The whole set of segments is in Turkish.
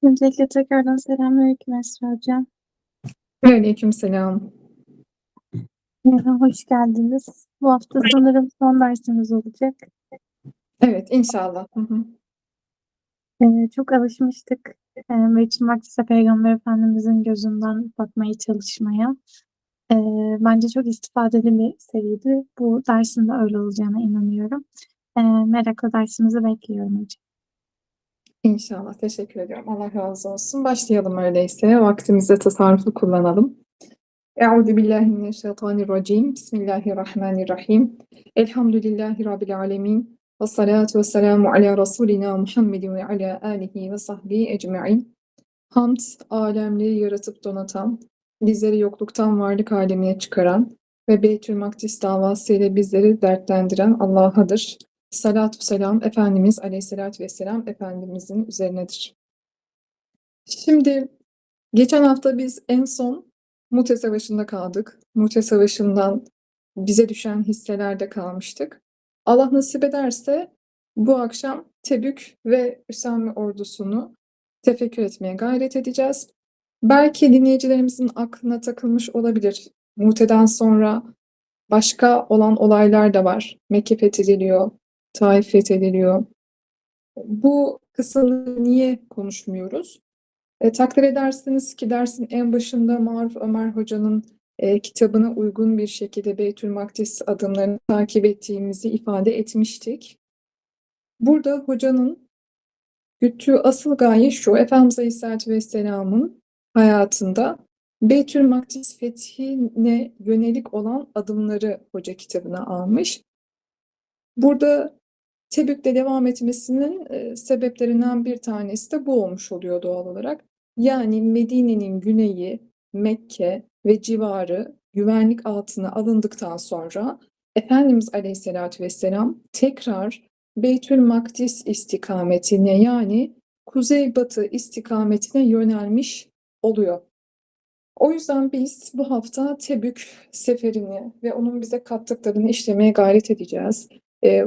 Öncelikle tekrardan selamünaleyküm Esra Hocam. Aleykümselam. Hoş geldiniz. Bu hafta sanırım son dersimiz olacak. Evet, inşallah. Hı hı. Çok alışmıştık Beytül Makdis'e Peygamber Efendimizin gözünden bakmaya çalışmaya. Bence çok istifadeli bir seriydi. Bu dersin de öyle olacağına inanıyorum. Merakla dersimizi bekliyorum hocam. İnşallah. Teşekkür ediyorum. Allah razı olsun. Başlayalım öyleyse. Vaktimizi tasarruflu kullanalım. Euzubillahimineşşeytanirracim. Bismillahirrahmanirrahim. Elhamdülillahi Rabbil alemin. Ve salatu ve selamu ala Resulina Muhammedin ve ala alihi ve sahbihi ecma'in. Hamd, alemleri yaratıp donatan, bizleri yokluktan varlık alemine çıkaran ve Beytül Makdis davasıyla bizleri dertlendiren Allah'adır. Salatü selam Efendimiz Aleyhisselatü Vesselam Efendimizin üzerinedir. Şimdi geçen hafta biz en son Mute Savaşı'nda kaldık. Mute Savaşı'ndan bize düşen hisselerde kalmıştık. Allah nasip ederse bu akşam Tebük ve Üsame ordusunu tefekkür etmeye gayret edeceğiz. Belki dinleyicilerimizin aklına takılmış olabilir. Mute'den sonra başka olan olaylar da var. Mekke fethediliyor, Taif fethediliyor. Bu kısımları niye konuşmuyoruz? Takdir edersiniz ki dersin en başında Maruf Ömer Hoca'nın kitabına uygun bir şekilde Beytül Makdis adımlarını takip ettiğimizi ifade etmiştik. Burada hocanın güttüğü asıl gaye şu: Efendimiz Aleyhisselatü Vesselam'ın hayatında Beytül Makdis fethine yönelik olan adımları hoca kitabına almış. Burada Tebük'te devam etmesinin sebeplerinden bir tanesi de bu olmuş oluyor doğal olarak. Yani Medine'nin güneyi, Mekke ve civarı güvenlik altına alındıktan sonra Efendimiz Aleyhisselatü Vesselam tekrar Beytül Makdis istikametine, yani kuzeybatı istikametine yönelmiş oluyor. O yüzden biz bu hafta Tebük seferini ve onun bize kattıklarını işlemeye gayret edeceğiz.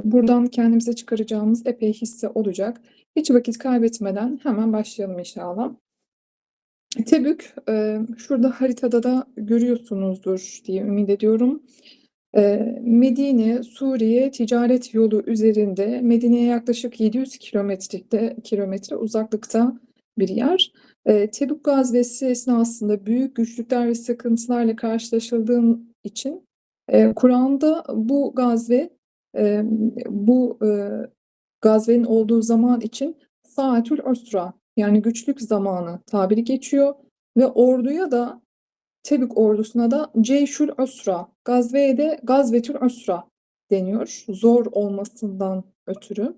Buradan kendimize çıkaracağımız epey hisse olacak. Hiç vakit kaybetmeden hemen başlayalım inşallah. Tebük, şurada haritada da görüyorsunuzdur diye ümit ediyorum. Medine, Suriye ticaret yolu üzerinde, Medine'ye yaklaşık 700 kilometre uzaklıkta bir yer. Tebük gazvesi esnasında büyük güçlükler ve sıkıntılarla karşılaşıldığım için Kur'an'da e, bu gazvenin olduğu zaman için Saatül Usra, yani güçlük zamanı tabiri geçiyor ve orduya da, Tebük ordusuna da Ceyşül Usra, gazveye de Gazvetül Usra deniyor, zor olmasından ötürü.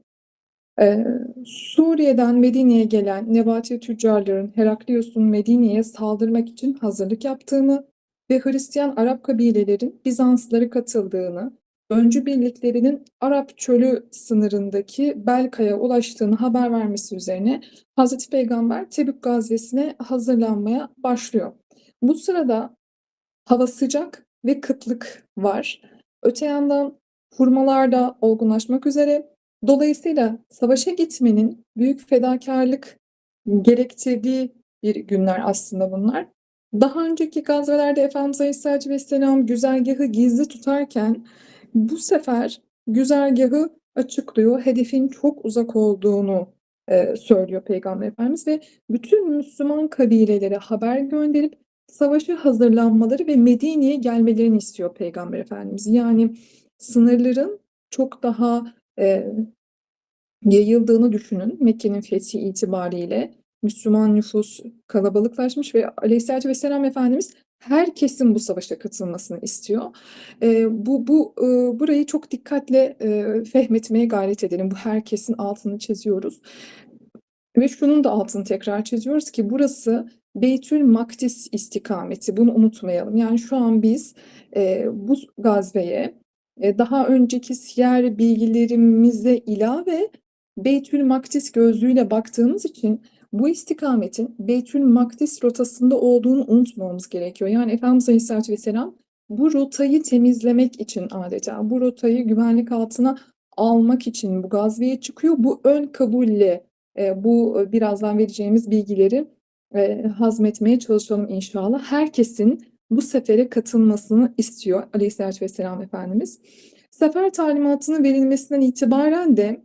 Suriye'den Medine'ye gelen Nebati tüccarların Heraklius'un Medine'ye saldırmak için hazırlık yaptığını ve Hristiyan Arap kabilelerin Bizanslara katıldığını, öncü birliklerinin Arap çölü sınırındaki Belka'ya ulaştığını haber vermesi üzerine Hazreti Peygamber Tebük gazvesine hazırlanmaya başlıyor. Bu sırada hava sıcak ve kıtlık var. Öte yandan hurmalar da olgunlaşmak üzere. Dolayısıyla savaşa gitmenin büyük fedakarlık gerektirdiği bir günler aslında bunlar. Daha önceki gazvelerde Efendimiz Aleyhisselatü Vesselam güzergahı gizli tutarken bu sefer güzergahı açıklıyor. Hedefin çok uzak olduğunu söylüyor Peygamber Efendimiz ve bütün Müslüman kabilelere haber gönderip savaşa hazırlanmaları ve Medine'ye gelmelerini istiyor Peygamber Efendimiz. Yani sınırların çok daha yayıldığını düşünün. Mekke'nin fethi itibariyle Müslüman nüfus kalabalıklaşmış ve Aleyhisselatü Vesselam Efendimiz herkesin bu savaşa katılmasını istiyor. Burayı çok dikkatle fehmetmeye gayret edelim. Bu herkesin altını çiziyoruz. Ve şunun da altını tekrar çiziyoruz ki burası Beytül Makdis istikameti. Bunu unutmayalım. Yani şu an biz bu gazveye daha önceki siyer bilgilerimize ilave Beytül Makdis gözlüğüyle baktığımız için bu istikametin Beytül Makdis rotasında olduğunu unutmamamız gerekiyor. Yani Efendimiz Aleyhisselatü Vesselam bu rotayı temizlemek için, adeta bu rotayı güvenlik altına almak için bu gazveye çıkıyor. Bu ön kabulle bu birazdan vereceğimiz bilgileri hazmetmeye çalışalım inşallah. Herkesin bu sefere katılmasını istiyor Aleyhisselatü Vesselam Efendimiz. Sefer talimatının verilmesinden itibaren de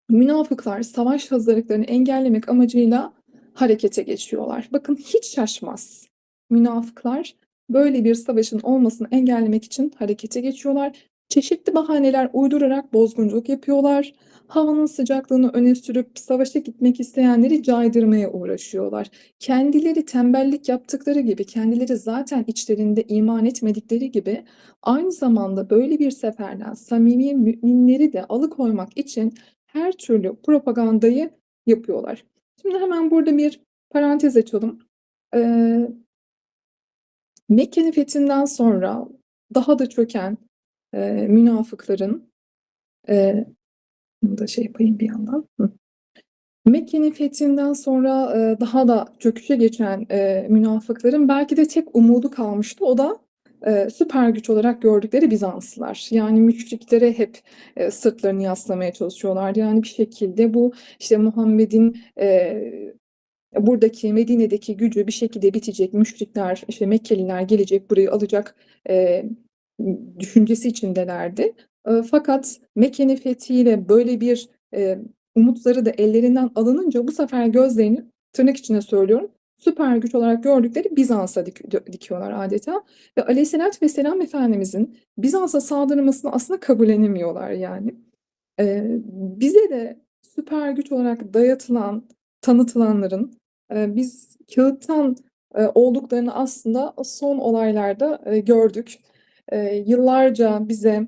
münafıklar savaş hazırlıklarını engellemek amacıyla harekete geçiyorlar. Bakın hiç şaşmaz. Münafıklar böyle bir savaşın olmasını engellemek için harekete geçiyorlar. Çeşitli bahaneler uydurarak bozgunculuk yapıyorlar. Havanın sıcaklığını öne sürüp savaşa gitmek isteyenleri caydırmaya uğraşıyorlar. Kendileri tembellik yaptıkları gibi, kendileri zaten içlerinde iman etmedikleri gibi aynı zamanda böyle bir seferden samimi müminleri de alıkoymak için her türlü propagandayı yapıyorlar. Şimdi hemen burada bir parantez açalım. Mekke'nin fethinden sonra daha da çöken münafıkların bunu da şey yapayım bir yandan. Mekke'nin fethinden sonra daha da çöküşe geçen münafıkların belki de tek umudu kalmıştı. O da süper güç olarak gördükleri Bizanslılar. Yani müşriklere hep sırtlarını yaslamaya çalışıyorlardı. Yani bir şekilde bu işte Muhammed'in buradaki Medine'deki gücü bir şekilde bitecek, müşrikler, işte Mekkeliler gelecek, burayı alacak düşüncesi içindelerdi. Fakat Mekke'nin fethiyle böyle bir umutları da ellerinden alınınca bu sefer gözlerini tırnak içine söylüyorum süper güç olarak gördükleri Bizans'a dikiyorlar adeta. Ve Aleyhisselatü Vesselam Efendimizin Bizans'a saldırmasını aslında kabullenemiyorlar yani. Bize de süper güç olarak dayatılan, tanıtılanların biz kağıttan olduklarını aslında son olaylarda gördük. Yıllarca bize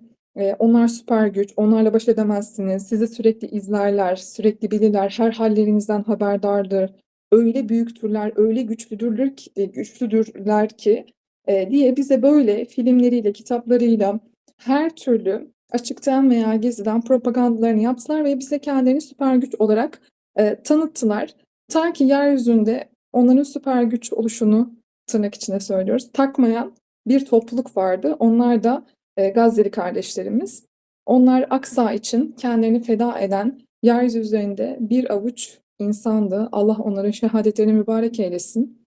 onlar süper güç, onlarla baş edemezsiniz, sizi sürekli izlerler, sürekli bilirler, her hallerinizden haberdardır, öyle büyüktürler, öyle güçlüdürler ki diye bize böyle filmleriyle, kitaplarıyla her türlü açıktan veya gizliden propagandalarını yaptılar ve bize kendilerini süper güç olarak tanıttılar. Ta ki yeryüzünde onların süper güç oluşunu tırnak içine söylüyoruz, takmayan bir topluluk vardı. Onlar da Gazze'li kardeşlerimiz. Onlar Aksa için kendilerini feda eden yeryüzü üzerinde bir avuç insandı. Allah onların şehadetlerini mübarek eylesin.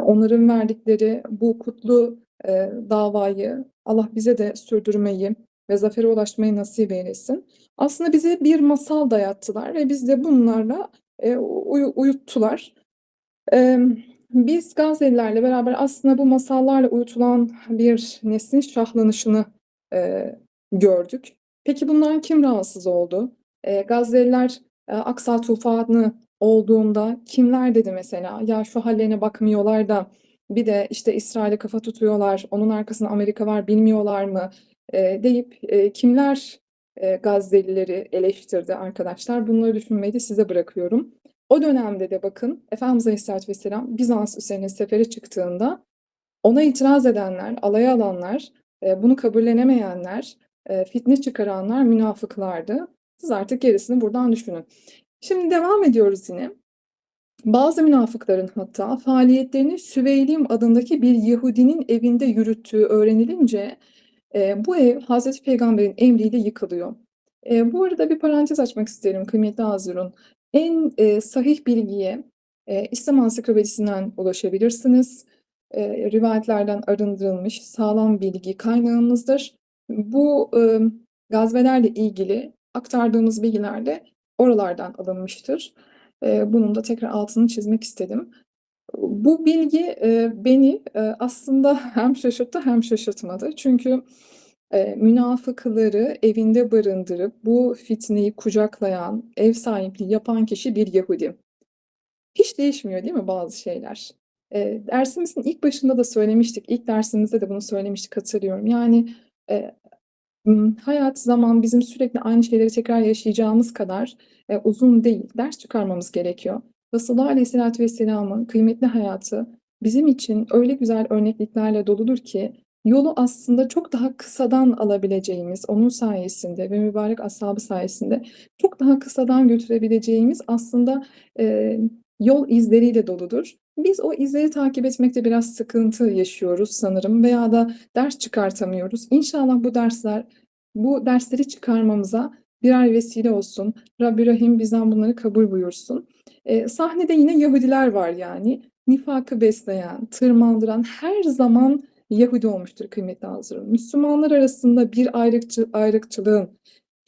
Onların verdikleri bu kutlu davayı Allah bize de sürdürmeyi ve zafere ulaşmayı nasip eylesin. Aslında bize bir masal dayattılar ve biz de bunlarla uyuttular. Biz Gazze'lilerle beraber aslında bu masallarla uyutulan bir neslin şahlanışını gördük. Peki bundan kim rahatsız oldu? Gazze'liler Aksa tufanı olduğunda kimler dedi mesela ya şu hallerine bakmıyorlar da bir de işte İsrail'e kafa tutuyorlar, onun arkasında Amerika var bilmiyorlar mı deyip kimler Gazze'lileri eleştirdi arkadaşlar? Bunları düşünmeyi de size bırakıyorum. O dönemde de bakın Efendimiz Aleyhisselatü Vesselam Bizans üzerine sefere çıktığında ona itiraz edenler, alaya alanlar, bunu kabullenemeyenler, fitne çıkaranlar münafıklardı. Siz artık gerisini buradan düşünün. Şimdi devam ediyoruz yine. Bazı münafıkların hatta faaliyetlerini Süveylim adındaki bir Yahudinin evinde yürüttüğü öğrenilince bu ev Hazreti Peygamber'in emriyle yıkılıyor. Bu arada bir parantez açmak isterim kıymetli Hazirun. En sahih bilgiye İslam Ansiklopedisinden ulaşabilirsiniz. Rivayetlerden arındırılmış sağlam bilgi kaynağımızdır. Bu gazvelerle ilgili aktardığımız bilgiler de oralardan alınmıştır. Bunun da tekrar altını çizmek istedim. Bu bilgi beni aslında hem şaşırttı hem şaşırtmadı. Çünkü münafıkları evinde barındırıp bu fitneyi kucaklayan, ev sahipliği yapan kişi bir Yahudi. Hiç değişmiyor değil mi bazı şeyler? Dersimizin ilk başında da söylemiştik, ilk dersimizde de bunu söylemiştik hatırlıyorum. Yani hayat, zaman bizim sürekli aynı şeyleri tekrar yaşayacağımız kadar uzun değil. Ders çıkarmamız gerekiyor. Resulullah Aleyhisselatü Vesselam'ın kıymetli hayatı bizim için öyle güzel örnekliklerle doludur ki yolu aslında çok daha kısadan alabileceğimiz, onun sayesinde ve mübarek ashabı sayesinde çok daha kısadan götürebileceğimiz aslında yol izleriyle doludur. Biz o izleri takip etmekte biraz sıkıntı yaşıyoruz sanırım veya da ders çıkartamıyoruz. İnşallah bu dersleri çıkarmamıza birer vesile olsun. Rabbi Rahim bizden bunları kabul buyursun. Sahnede yine Yahudiler var yani. Nifakı besleyen, tırmandıran her zaman Yahudi olmuştur kıymetli Hazırım. Müslümanlar arasında bir ayrıkçılığın,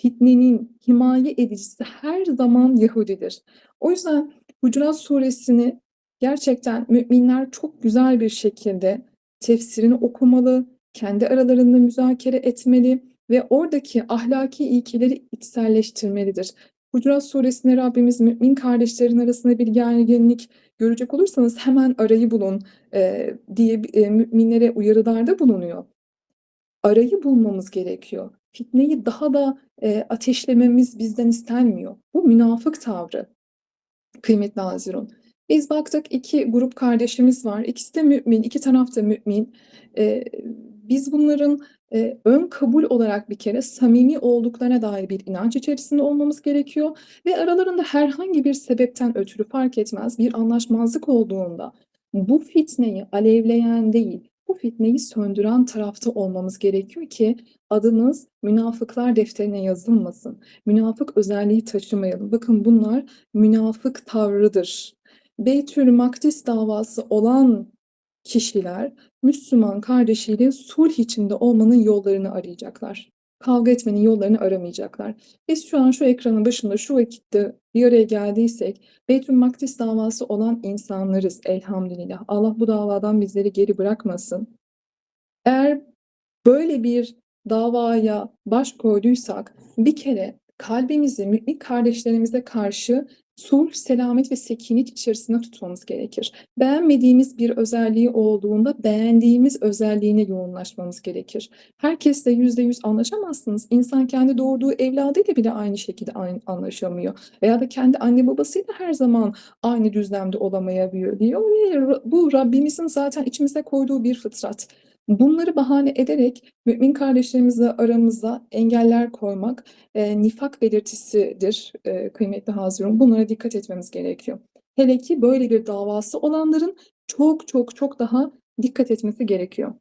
fitnenin himaye edicisi her zaman Yahudidir. O yüzden Hucurat Suresini gerçekten müminler çok güzel bir şekilde tefsirini okumalı, kendi aralarında müzakere etmeli ve oradaki ahlaki ilkeleri içselleştirmelidir. Hucurat Suresinde Rabbimiz mümin kardeşlerin arasında bir gerginlik görecek olursanız hemen arayı bulun diye müminlere uyarılarda bulunuyor. Arayı bulmamız gerekiyor. Fitneyi daha da ateşlememiz bizden istenmiyor. Bu münafık tavrı kıymetli Hazirun. Biz baktık iki grup kardeşimiz var. İkisi de mümin, iki taraf da mümin. Biz bunların ön kabul olarak bir kere samimi olduklarına dair bir inanç içerisinde olmamız gerekiyor. Ve aralarında herhangi bir sebepten ötürü fark etmez bir anlaşmazlık olduğunda bu fitneyi alevleyen değil, bu fitneyi söndüren tarafta olmamız gerekiyor ki adımız münafıklar defterine yazılmasın. Münafık özelliği taşımayalım. Bakın bunlar münafık tavrıdır. Beytül Makdis davası olan kişiler Müslüman kardeşiyle sulh içinde olmanın yollarını arayacaklar. Kavga etmenin yollarını aramayacaklar. Biz şu an şu ekranın başında şu vakitte bir araya geldiysek Beytül Makdis davası olan insanlarız elhamdülillah. Allah bu davadan bizleri geri bırakmasın. Eğer böyle bir davaya baş koyduysak bir kere kalbimizi mümin kardeşlerimize karşı sulh, selamet ve sekinet içerisinde tutmamız gerekir. Beğenmediğimiz bir özelliği olduğunda beğendiğimiz özelliğine yoğunlaşmamız gerekir. Herkesle %100 anlaşamazsınız. İnsan kendi doğurduğu evladıyla bile aynı şekilde anlaşamıyor. Veya da kendi anne babasıyla her zaman aynı düzlemde olamayabiliyor diyor. Bu Rabbimizin zaten içimize koyduğu bir fıtrat. Bunları bahane ederek mümin kardeşlerimizle aramıza engeller koymak nifak belirtisidir kıymetli Hazirun. Bunlara dikkat etmemiz gerekiyor. Hele ki böyle bir davası olanların çok çok çok daha dikkat etmesi gerekiyor.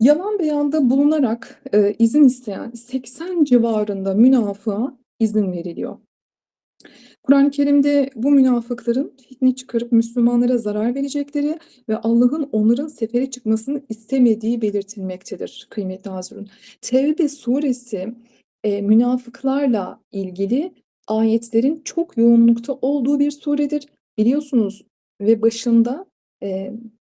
Yalan beyanda bulunarak izin isteyen 80 civarında münafığa izin veriliyor. Kur'an-ı Kerim'de bu münafıkların fitne çıkarıp Müslümanlara zarar verecekleri ve Allah'ın onların sefere çıkmasını istemediği belirtilmektedir kıymetli Hazirun. Tevbe suresi münafıklarla ilgili ayetlerin çok yoğunlukta olduğu bir suredir. Biliyorsunuz ve başında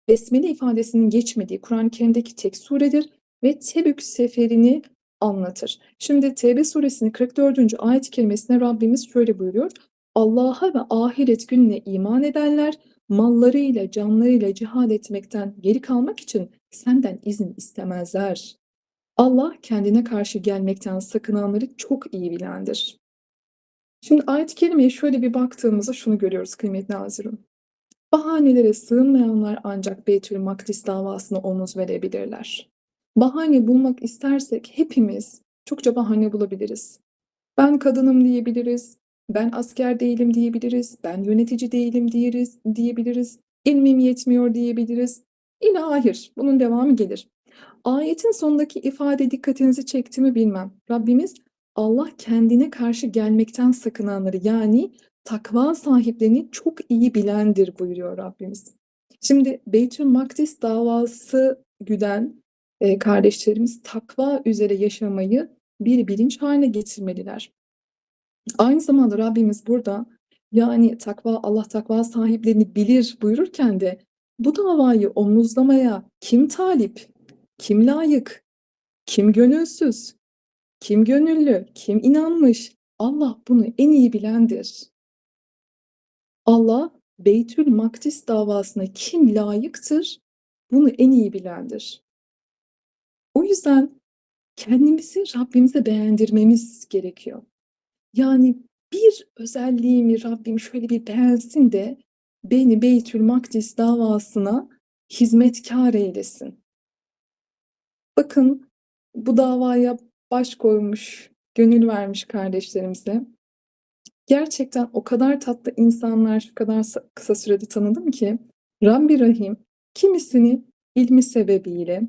Besmele ifadesinin geçmediği Kur'an-ı Kerim'deki tek suredir ve Tebük seferini anlatır. Şimdi Tevbe suresinin 44. ayet-i kerimesine Rabbimiz şöyle buyuruyor. Allah'a ve ahiret gününe iman edenler mallarıyla, canlarıyla cihad etmekten geri kalmak için senden izin istemezler. Allah kendine karşı gelmekten sakınanları çok iyi bilendir. Şimdi ayet-i kerimeye şöyle bir baktığımızda şunu görüyoruz kıymetli Hazirun. Bahanelere sığınmayanlar ancak Beytül Makdis davasına omuz verebilirler. Bahane bulmak istersek hepimiz çokça bahane bulabiliriz. Ben kadınım diyebiliriz, ben asker değilim diyebiliriz, ben yönetici değilim diyebiliriz, ilmim yetmiyor diyebiliriz. Hayır, bunun devamı gelir. Ayetin sonundaki ifade dikkatinizi çekti mi bilmem. Rabbimiz Allah kendine karşı gelmekten sakınanları yani takva sahiplerini çok iyi bilendir buyuruyor Rabbimiz. Şimdi Beytül Makdis davası güden kardeşlerimiz takva üzere yaşamayı bir bilinç haline getirmeliler. Aynı zamanda Rabbimiz burada yani Allah takva sahiplerini bilir buyururken de bu davayı omuzlamaya kim talip, kim layık, kim gönülsüz, kim gönüllü, kim inanmış? Allah bunu en iyi bilendir. Allah Beytül Makdis davasına kim layıktır? Bunu en iyi bilendir. O yüzden kendimizi Rabbimize beğendirmemiz gerekiyor. Yani bir özelliğimi Rabbim şöyle bir beğensin de beni Beytül Makdis davasına hizmetkar eylesin. Bakın bu davaya baş koymuş, gönül vermiş kardeşlerimize. Gerçekten o kadar tatlı insanlar şu kadar kısa sürede tanıdım ki Rabbi Rahim kimisini ilmi sebebiyle,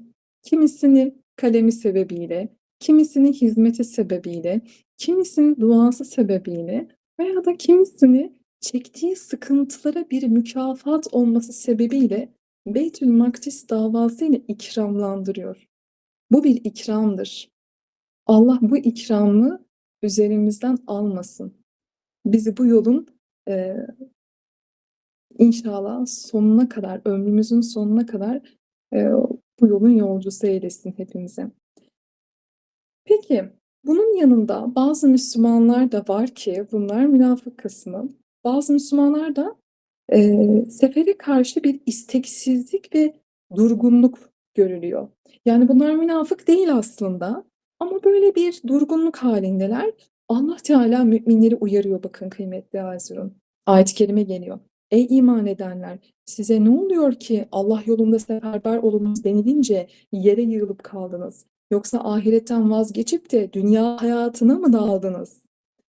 kimisini kalemi sebebiyle, kimisinin hizmeti sebebiyle, kimisinin duası sebebiyle veya da kimisini çektiği sıkıntılara bir mükafat olması sebebiyle Beytülmakdis davasıyla ikramlandırıyor. Bu bir ikramdır. Allah bu ikramı üzerimizden almasın. Bizi bu yolun inşallah sonuna kadar, ömrümüzün sonuna kadar bu yolun yolcusu eylesin hepimize. Peki, bunun yanında bazı Müslümanlar da var ki, bunlar münafık kısmı. Bazı Müslümanlar da sefere karşı bir isteksizlik ve durgunluk görülüyor. Yani bunlar münafık değil aslında ama böyle bir durgunluk halindeler. Allah Teala müminleri uyarıyor, bakın kıymetli azizim. Ayet-i kerime geliyor. Ey iman edenler, size ne oluyor ki Allah yolunda seferber olunuz denilince yere yığılıp kaldınız? Yoksa ahiretten vazgeçip de dünya hayatına mı daldınız?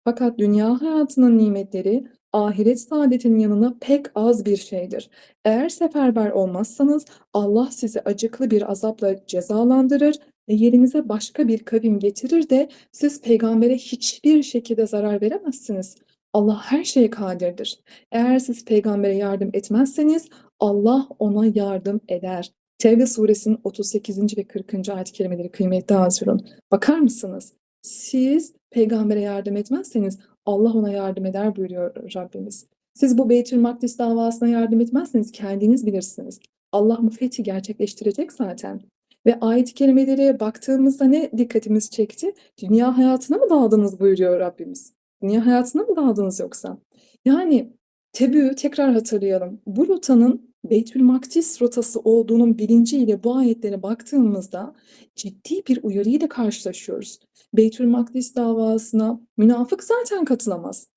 Fakat dünya hayatının nimetleri ahiret saadetinin yanına pek az bir şeydir. Eğer seferber olmazsanız Allah sizi acıklı bir azapla cezalandırır ve yerinize başka bir kavim getirir de siz peygambere hiçbir şekilde zarar veremezsiniz. Allah her şeye kadirdir. Eğer siz peygambere yardım etmezseniz Allah ona yardım eder. Tevbe suresinin 38. ve 40. ayet-i kerimeleri kıymetli hazırın. Bakar mısınız? Siz peygambere yardım etmezseniz Allah ona yardım eder buyuruyor Rabbimiz. Siz bu Beytülmakdis davasına yardım etmezseniz kendiniz bilirsiniz. Allah bu fethi gerçekleştirecek zaten. Ve ayet-i kerimelere baktığımızda ne dikkatimiz çekti? Dünya hayatına mı daldınız buyuruyor Rabbimiz. Dünya hayatına mı daldınız yoksa? Yani Tebü'yü tekrar hatırlayalım. Bu rotanın Beytülmakdis rotası olduğunun bilinciyle bu ayetlere baktığımızda ciddi bir uyarıyla karşılaşıyoruz. Beytülmakdis davasına münafık zaten katılamaz.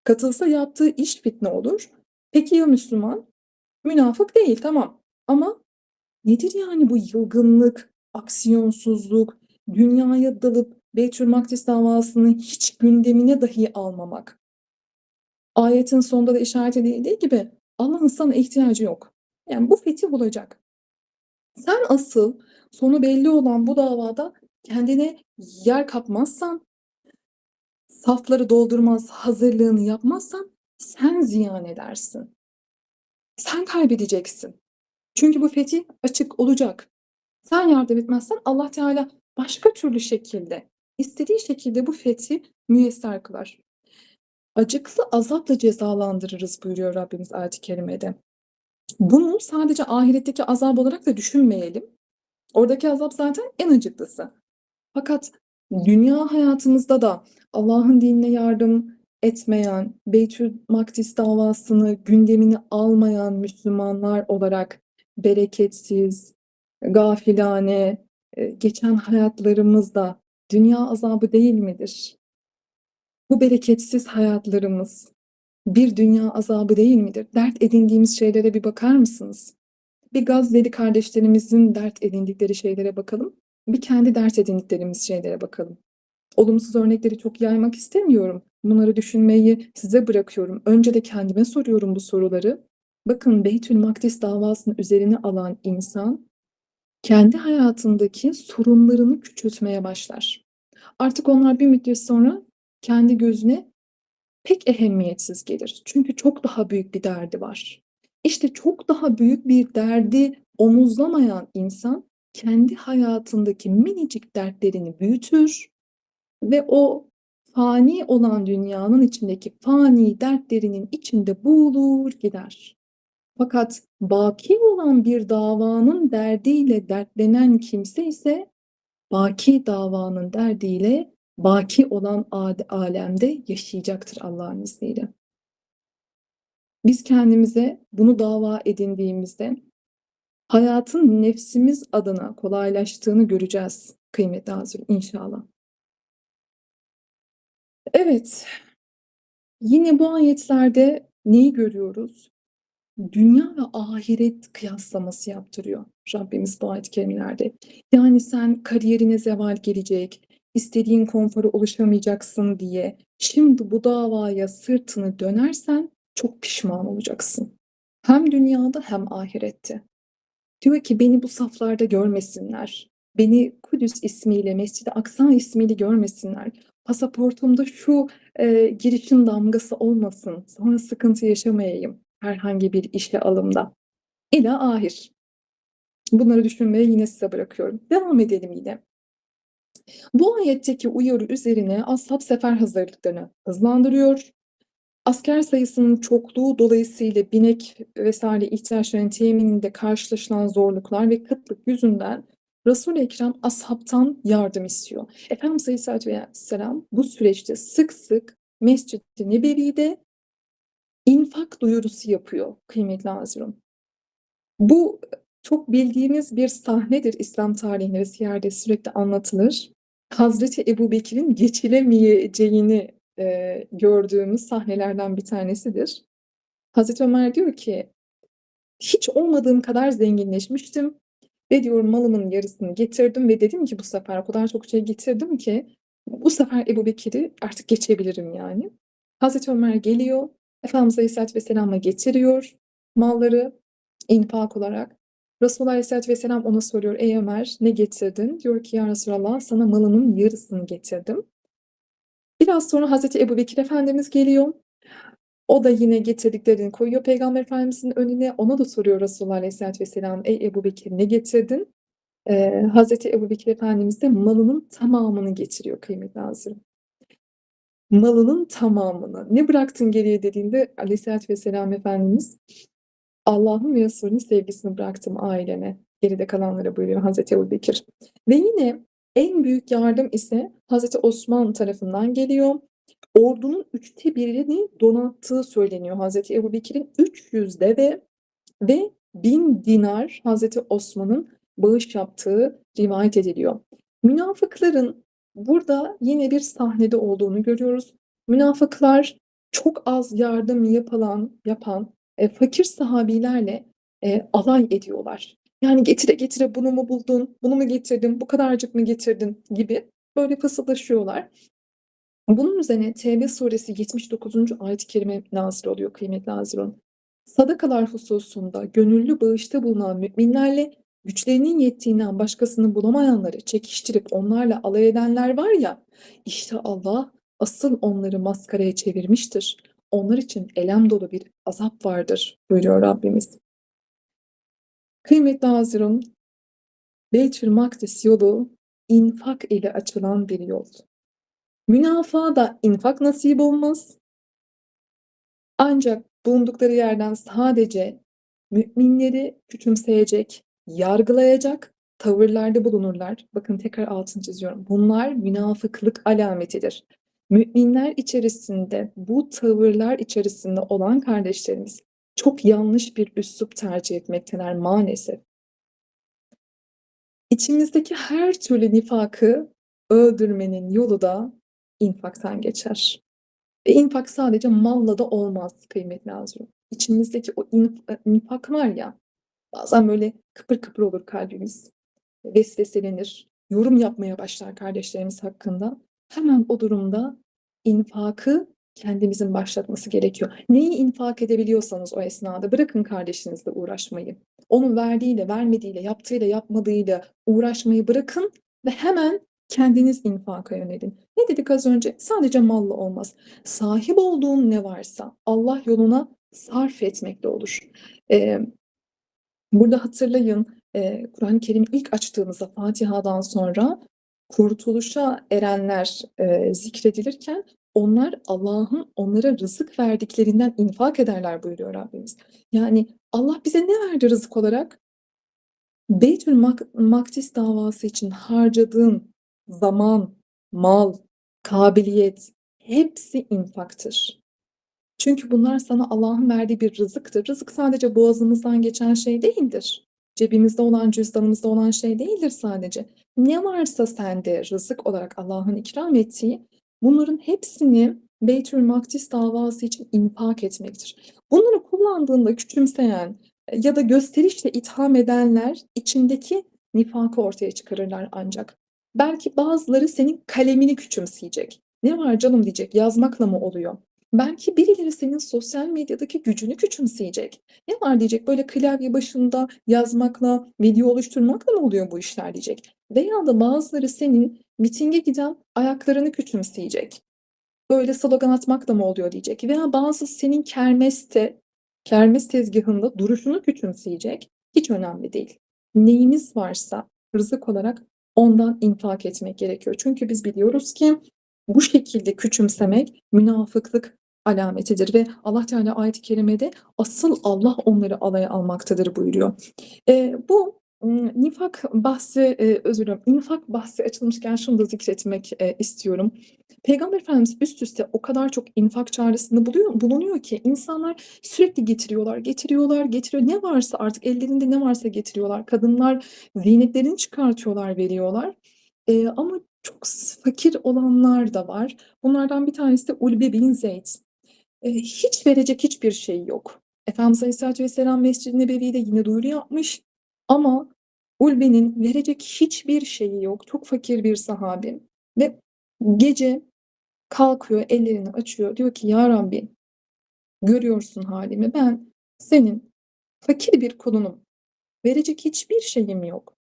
Katılsa yaptığı iş fitne olur. Peki ya Müslüman? Münafık değil, tamam. Ama nedir yani bu yılgınlık, aksiyonsuzluk, dünyaya dalıp Beytülmakdis davasını hiç gündemine dahi almamak? Ayetin sonunda da işaret edildiği gibi Allah'ın sana ihtiyacı yok. Yani bu fetih olacak. Sen asıl sonu belli olan bu davada kendine yer kapmazsan, safları doldurmaz hazırlığını yapmazsan sen ziyan edersin. Sen kaybedeceksin. Çünkü bu fetih açık olacak. Sen yardım etmezsen Allah Teala başka türlü şekilde, istediği şekilde bu fethi müyesser kılar. Acıklı azapla cezalandırırız buyuruyor Rabbimiz ayet-i kerimede. Bunu sadece ahiretteki azap olarak da düşünmeyelim. Oradaki azap zaten en acıklısı. Fakat dünya hayatımızda da Allah'ın dinine yardım etmeyen, Beytülmakdis davasını gündemine almayan Müslümanlar olarak bereketsiz, gafilane geçen hayatlarımız da dünya azabı değil midir? Bu bereketsiz hayatlarımız bir dünya azabı değil midir? Dert edindiğimiz şeylere bir bakar mısınız? Bir Gazze'li kardeşlerimizin dert edindikleri şeylere bakalım. Bir kendi dert edindiklerimiz şeylere bakalım. Olumsuz örnekleri çok yaymak istemiyorum. Bunları düşünmeyi size bırakıyorum. Önce de kendime soruyorum bu soruları. Bakın Beytülmakdis davasını üzerine alan insan kendi hayatındaki sorunlarını küçültmeye başlar. Artık onlar bir müddet sonra kendi gözüne pek ehemmiyetsiz gelir. Çünkü çok daha büyük bir derdi var. İşte çok daha büyük bir derdi omuzlamayan insan kendi hayatındaki minicik dertlerini büyütür ve o fani olan dünyanın içindeki fani dertlerinin içinde boğulur gider. Fakat baki olan bir davanın derdiyle dertlenen kimse ise baki davanın derdiyle baki olan alemde yaşayacaktır Allah'ın izniyle. Biz kendimize bunu dava edindiğimizde hayatın nefsimiz adına kolaylaştığını göreceğiz kıymetli hazır inşallah. Evet, yine bu ayetlerde neyi görüyoruz? Dünya ve ahiret kıyaslaması yaptırıyor Rabbimiz bu ayet-i kerimelerde. Yani sen kariyerine zeval gelecek, istediğin konfora ulaşamayacaksın diye şimdi bu davaya sırtını dönersen çok pişman olacaksın. Hem dünyada hem ahirette. Diyor ki beni bu saflarda görmesinler. beni Kudüs ismiyle, Mescid-i Aksa ismiyle görmesinler. Pasaportumda şu girişin damgası olmasın. Sonra sıkıntı yaşamayayım herhangi bir işe alımda. İlâ ahir. Bunları düşünmeye yine size bırakıyorum. Devam edelim yine. Bu ayetteki uyarı üzerine ashab sefer hazırlıklarını hızlandırıyor. Asker sayısının çokluğu dolayısıyla binek vesaire ihtiyaçlarının temininde karşılaşılan zorluklar ve kıtlık yüzünden Resul-i Ekrem ashabtan yardım istiyor. Efendimiz Aleyhisselatü Vesselam bu süreçte sık sık Mescid-i Nebevi'de infak duyurusu yapıyor kıymetli azirim. Bu çok bildiğimiz bir sahnedir İslam tarihinde ve siyerde sürekli anlatılır. Hazreti Ebubekir'in geçilemeyeceğini gördüğümüz sahnelerden bir tanesidir. Hazreti Ömer diyor ki, hiç olmadığım kadar zenginleşmiştim ve diyor malımın yarısını getirdim ve dedim ki bu sefer o kadar çok şey getirdim ki bu sefer Ebubekir'i artık geçebilirim yani. Hazreti Ömer geliyor, Efendimiz Aleyhisselatü Vesselam'a getiriyor malları infak olarak. Resulullah Aleyhisselatü Vesselam ona soruyor, ey Ömer ne getirdin? Diyor ki ya Resulallah sana malımın yarısını getirdim. Biraz sonra Hazreti Ebubekir Efendimiz geliyor. O da yine getirdiklerini koyuyor Peygamber Efendimizin önüne. Ona da soruyor Resulullah Aleyhisselatü Vesselam, ey Ebubekir ne getirdin? Hazreti Ebubekir Efendimiz de malının tamamını getiriyor kıymetli azirim. Malının tamamını. Ne bıraktın geriye dediğinde Aleyhisselatü Vesselam Efendimiz, Allah'ın ve Resulünün sevgisini bıraktım aileme. Geride kalanlara buyuruyor Hazreti Ebubekir. Ve yine en büyük yardım ise Hazreti Osman tarafından geliyor. Ordunun 1/3'ini donattığı söyleniyor Hazreti Ebubekir'in. 300 deve ve 1000 dinar Hazreti Osman'ın bağış yaptığı rivayet ediliyor. Münafıkların burada yine bir sahnede olduğunu görüyoruz. Münafıklar çok az yardım yapan fakir sahabilerle alay ediyorlar. Yani getire getire bunu mu buldun, bunu mu getirdin, bu kadarcık mı getirdin gibi böyle fısıldaşıyorlar. Bunun üzerine Tevbe suresi 79. ayet-i kerime nazil oluyor kıymetli azizim. Sadakalar hususunda gönüllü bağışta bulunan müminlerle güçlerinin yettiğinden başkasını bulamayanları çekiştirip onlarla alay edenler var ya, işte Allah asıl onları maskaraya çevirmiştir. Onlar için elem dolu bir azap vardır buyuruyor Rabbimiz. Kıymetli azizim, Beytül Makdis yolu infak ile açılan bir yol. Münafığa da infak nasip olmaz. Ancak bulundukları yerden sadece müminleri küçümseyecek, yargılayacak tavırlarda bulunurlar. Bakın tekrar altını çiziyorum. Bunlar münafıklık alametidir. Müminler içerisinde bu tavırlar içerisinde olan kardeşlerimiz çok yanlış bir üslup tercih etmekteler maalesef. İçimizdeki her türlü nifakı öldürmenin yolu da infaktan geçer. Ve infak sadece malla da olmaz kıymetli azizim. İçimizdeki o nifak var ya, bazen böyle kıpır kıpır olur kalbimiz. Vesveselenir, yorum yapmaya başlar kardeşlerimiz hakkında. Hemen o durumda infakı kendimizin başlatması gerekiyor. Neyi infak edebiliyorsanız o esnada bırakın kardeşinizle uğraşmayı. Onun verdiğiyle, vermediğiyle, yaptığıyla, yapmadığıyla uğraşmayı bırakın ve hemen kendiniz infaka yönelin. Ne dedik az önce? Sadece malla olmaz. Sahip olduğun ne varsa Allah yoluna sarf etmekle olur. Burada hatırlayın, Kur'an-ı Kerim ilk açtığımızda Fatiha'dan sonra kurtuluşa erenler zikredilirken onlar Allah'ın onlara rızık verdiklerinden infak ederler buyuruyor Rabbimiz. Yani Allah bize ne verdi rızık olarak? Beytül Makdis davası için harcadığın zaman, mal, kabiliyet hepsi infaktır. Çünkü bunlar sana Allah'ın verdiği bir rızıktır. Rızık sadece boğazımızdan geçen şey değildir. Cebimizde olan, cüzdanımızda olan şey değildir sadece. Ne varsa sende rızık olarak Allah'ın ikram ettiği, bunların hepsini Beytül Makdis davası için infak etmektir. Bunları kullandığında küçümseyen ya da gösterişle itham edenler içindeki nifakı ortaya çıkarırlar ancak. Belki bazıları senin kalemini küçümseyecek. Ne var canım diyecek, yazmakla mı oluyor? Belki birileri senin sosyal medyadaki gücünü küçümseyecek. Ne var diyecek, böyle klavye başında yazmakla, video oluşturmakla mı oluyor bu işler diyecek. Veya da bazıları senin mitinge giden ayaklarını küçümseyecek. Böyle slogan atmakla mı oluyor diyecek. Veya bazı senin kermes tezgahında duruşunu küçümseyecek. Hiç önemli değil. Neyimiz varsa rızık olarak ondan infak etmek gerekiyor. Çünkü biz biliyoruz ki bu şekilde küçümsemek münafıklık alametidir ve Allah Teala ayet-i kerimede asıl Allah onları alaya almaktadır buyuruyor. Bu nifak bahsi, özür dilerim, infak bahsi açılmışken şunu da zikretmek istiyorum. Peygamber Efendimiz üst üste o kadar çok infak çağrısında bulunuyor ki insanlar sürekli getiriyorlar, getiriyorlar, getiriyor. Ne varsa artık ellerinde ne varsa getiriyorlar. Kadınlar ziynetlerini çıkartıyorlar, veriyorlar. Ama çok fakir olanlar da var. Bunlardan bir tanesi de Ulbe bin Zeyd. Hiç verecek hiçbir şey yok. Efendimiz Aleyhisselatü Vesselam Mescid-i Nebevi'de yine duyuru yapmış ama Ulbe'nin verecek hiçbir şeyi yok. Çok fakir bir sahabi ve gece kalkıyor, ellerini açıyor. Diyor ki ya Rabbi, görüyorsun halimi. Ben senin fakir bir kulunum. Verecek hiçbir şeyim yok.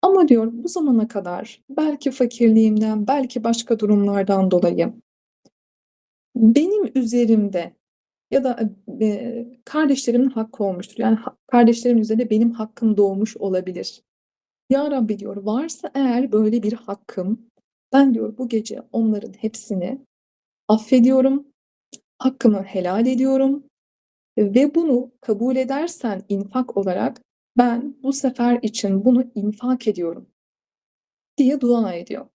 Ama diyor bu zamana kadar belki fakirliğimden, belki başka durumlardan dolayı benim üzerimde ya da kardeşlerimin hakkı olmuştur. Yani kardeşlerimin üzerinde benim hakkım doğmuş olabilir. Ya Rabbi diyor, varsa eğer böyle bir hakkım, ben diyor bu gece onların hepsini affediyorum, hakkımı helal ediyorum ve bunu kabul edersen infak olarak ben bu sefer için bunu infak ediyorum diye dua ediyor.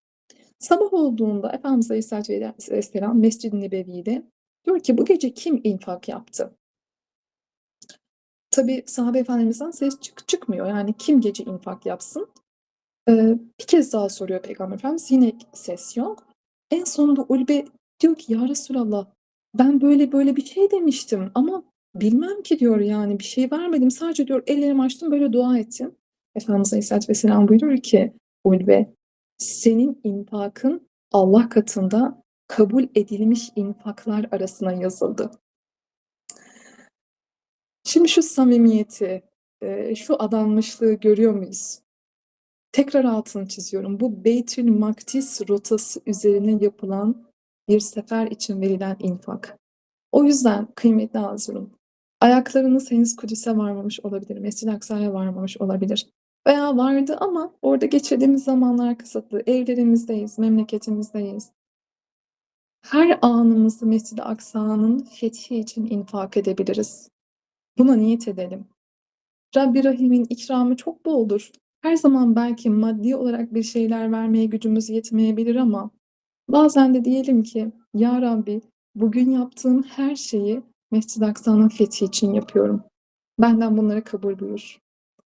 Sabah olduğunda Efendimiz Aleyhisselatü Vesselam Mescid-i Nebevi'de diyor ki bu gece kim infak yaptı? Tabii sahabe efendimizden ses çıkmıyor. Yani kim gece infak yapsın? Bir kez daha soruyor Peygamber Efendimiz. Yine ses yok. En sonunda Ulbe diyor ki ya Resulallah ben böyle böyle bir şey demiştim ama bilmem ki diyor, yani bir şey vermedim. Sadece diyor ellerimi açtım, böyle dua ettim. Efendimiz Aleyhisselatü Vesselam buyuruyor ki Ulbe, senin infakın Allah katında kabul edilmiş infaklar arasına yazıldı. Şimdi şu samimiyeti, şu adanmışlığı görüyor muyuz? Tekrar altını çiziyorum. Bu Beytül Makdis rotası üzerine yapılan bir sefer için verilen infak. O yüzden kıymetli Hazırım, ayaklarınız henüz Kudüs'e varmamış olabilir, Mescid-i Aksa'ya varmamış olabilir. Veya vardı ama orada geçirdiğimiz zamanlar kısıtlı. Evlerimizdeyiz, memleketimizdeyiz. Her anımızı Mescid-i Aksa'nın fethi için infak edebiliriz. Buna niyet edelim. Rabbi Rahim'in ikramı çok boldur. Her zaman belki maddi olarak bir şeyler vermeye gücümüz yetmeyebilir ama bazen de diyelim ki ya Rabbi, bugün yaptığım her şeyi Mescid-i Aksa'nın fethi için yapıyorum. Benden bunları kabul buyur.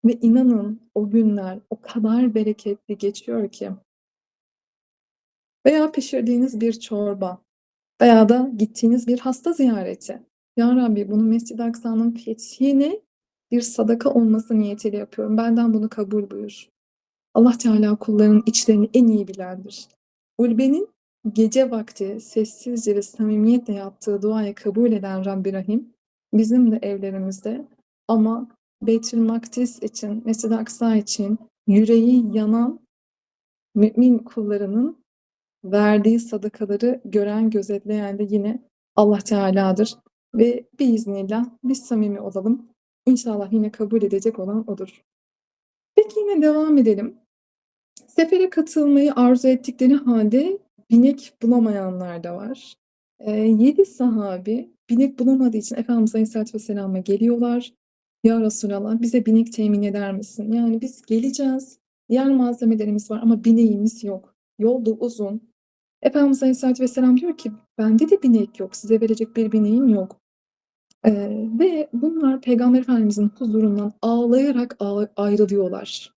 Ve inanın o günler o kadar bereketli geçiyor ki. Veya pişirdiğiniz bir çorba veya da gittiğiniz bir hasta ziyareti. Ya Rabbi, bunu Mescid-i Aksa'nın fethine bir sadaka olması niyetiyle yapıyorum. Benden bunu kabul buyur. Allah Teala kullarının içlerini en iyi bilendir. Ulbe'nin gece vakti sessizce ve samimiyetle yaptığı duayı kabul eden Rabbi Rahim, bizim de evlerimizde ama Beytül Makdis için, Mescid-i Aksa için yüreği yanan mümin kullarının verdiği sadakaları gören, gözetleyen de yine Allah Teala'dır. Ve biiznillah biz samimi olalım. İnşallah yine kabul edecek olan O'dur. Peki yine devam edelim. Sefere katılmayı arzu ettikleri halde binek bulamayanlar da var. 7 sahabi binek bulamadığı için Efendimiz Aleyhisselatü Vesselam'a geliyorlar. Ya Resulallah, bize binek temin eder misin? Yani biz geleceğiz. Diğer malzemelerimiz var ama bineğimiz yok. Yol da uzun. Efendimiz Aleyhisselatü Vesselam diyor ki bende de binek yok. Size verecek bir bineğim yok. Ve bunlar Peygamber Efendimizin huzurundan ağlayarak ayrılıyorlar.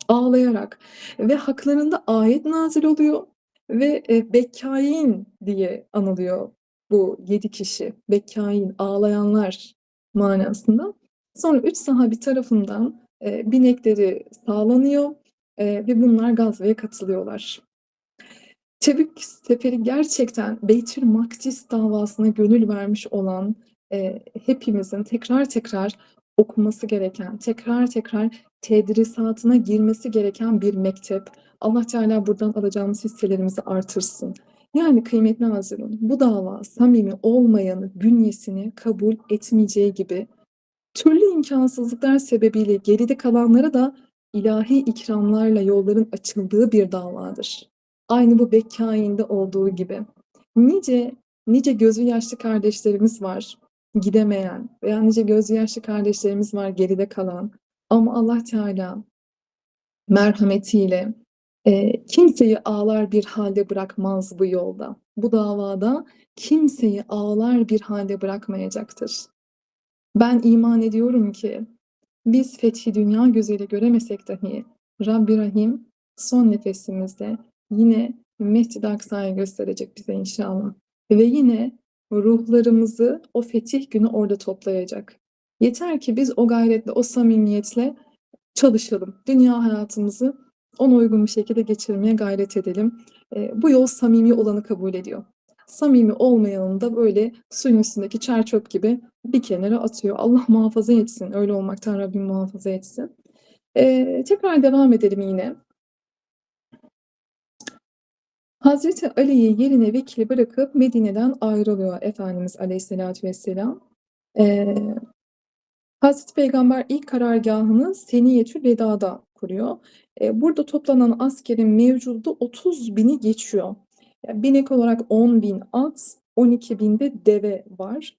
Ağlayarak ve haklarında ayet nazil oluyor ve Bekkain diye anılıyor bu 7 kişi. Bekkain, ağlayanlar manasında. Sonra 3 sahabi tarafından binekleri sağlanıyor ve bunlar gazveye katılıyorlar. Tebük seferi gerçekten Beytül Makdis davasına gönül vermiş olan, hepimizin tekrar tekrar okuması gereken, tekrar tekrar tedrisatına girmesi gereken bir mektep. Allah Teala buradan alacağımız hisselerimizi artırsın. Yani kıymetli Hazirun, bu dava samimi olmayanı bünyesini kabul etmeyeceği gibi türlü imkansızlıklar sebebiyle geride kalanlara da ilahi ikramlarla yolların açıldığı bir davadır. Aynı bu Bekkain'de olduğu gibi. Nice, nice gözü yaşlı kardeşlerimiz var gidemeyen veya nice gözü yaşlı kardeşlerimiz var geride kalan. Ama Allah Teala merhametiyle kimseyi ağlar bir halde bırakmaz bu yolda. Bu davada kimseyi ağlar bir halde bırakmayacaktır. Ben iman ediyorum ki biz fethi dünya gözüyle göremesek dahi Rabbi Rahim son nefesimizde yine Mescid-i Aksa'yı gösterecek bize inşallah. Ve yine ruhlarımızı o fetih günü orada toplayacak. Yeter ki biz o gayretle, o samimiyetle çalışalım. Dünya hayatımızı ona uygun bir şekilde geçirmeye gayret edelim. Bu yol samimi olanı kabul ediyor. Samimi olmayanı da böyle suyun üstündeki çer çöp gibi bir kenara atıyor. Allah muhafaza etsin. Öyle olmaktan Rabbim muhafaza etsin. Tekrar devam edelim yine. Hazreti Ali'yi yerine vekil bırakıp Medine'den ayrılıyor Efendimiz Aleyhisselatü Vesselam. Ee, Hazreti Peygamber ilk karargahını Seniyetül Veda'da kuruyor. Burada toplanan askerin mevcudu 30.000'i geçiyor. Yani binek olarak 10.000 at, 12.000 de deve var.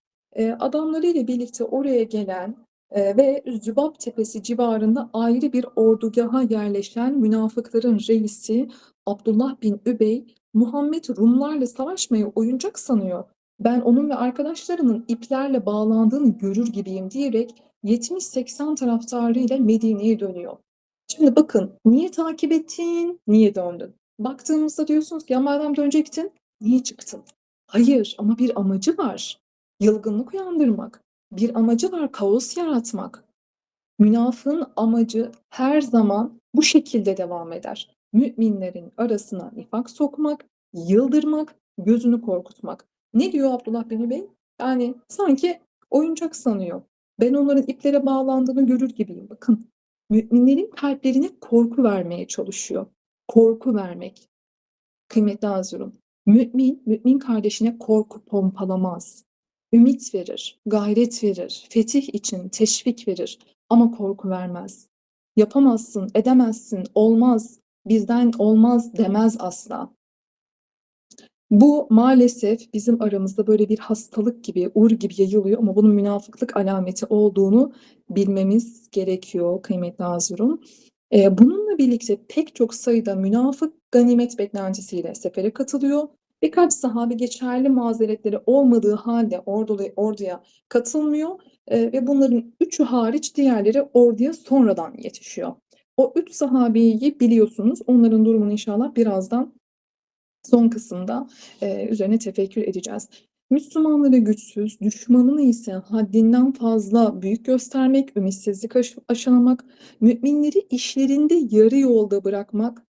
Adamlarıyla birlikte oraya gelen ve Zübab Tepesi civarında ayrı bir ordugaha yerleşen münafıkların reisi Abdullah bin Übey, Muhammed Rumlarla savaşmayı oyuncak sanıyor. Ben onun ve arkadaşlarının iplerle bağlandığını görür gibiyim diyerek 70-80 taraftarıyla Medine'ye dönüyor. Şimdi bakın, niye takip ettin, niye döndün? Baktığımızda diyorsunuz ki ya madem dönecektin, niye çıktın? Hayır, ama bir amacı var. Yılgınlık uyandırmak. Bir amacı var, kaos yaratmak. Münafığın amacı her zaman bu şekilde devam eder. Müminlerin arasına nifak sokmak, yıldırmak, gözünü korkutmak. Ne diyor Abdullah bin Übey? Yani sanki oyuncak sanıyor. Ben onların iplere bağlandığını görür gibiyim. Bakın, müminlerin kalplerine korku vermeye çalışıyor. Korku vermek. Kıymetli Hazirun, mümin kardeşine korku pompalamaz. Ümit verir, gayret verir, fetih için teşvik verir ama korku vermez. Yapamazsın, edemezsin, olmaz, bizden olmaz demez asla. Bu maalesef bizim aramızda böyle bir hastalık gibi, ur gibi yayılıyor ama bunun münafıklık alameti olduğunu bilmemiz gerekiyor kıymetli Hazirun. Bununla birlikte pek çok sayıda münafık ganimet beklentisiyle sefere katılıyor. Birkaç sahabe geçerli mazeretleri olmadığı halde orduya katılmıyor ve bunların üçü hariç diğerleri orduya sonradan yetişiyor. O üç sahabeyi biliyorsunuz, onların durumunu inşallah birazdan son kısımda üzerine tefekkür edeceğiz. Müslümanları güçsüz, düşmanını ise haddinden fazla büyük göstermek, ümitsizlik aşılamak, müminleri işlerinde yarı yolda bırakmak,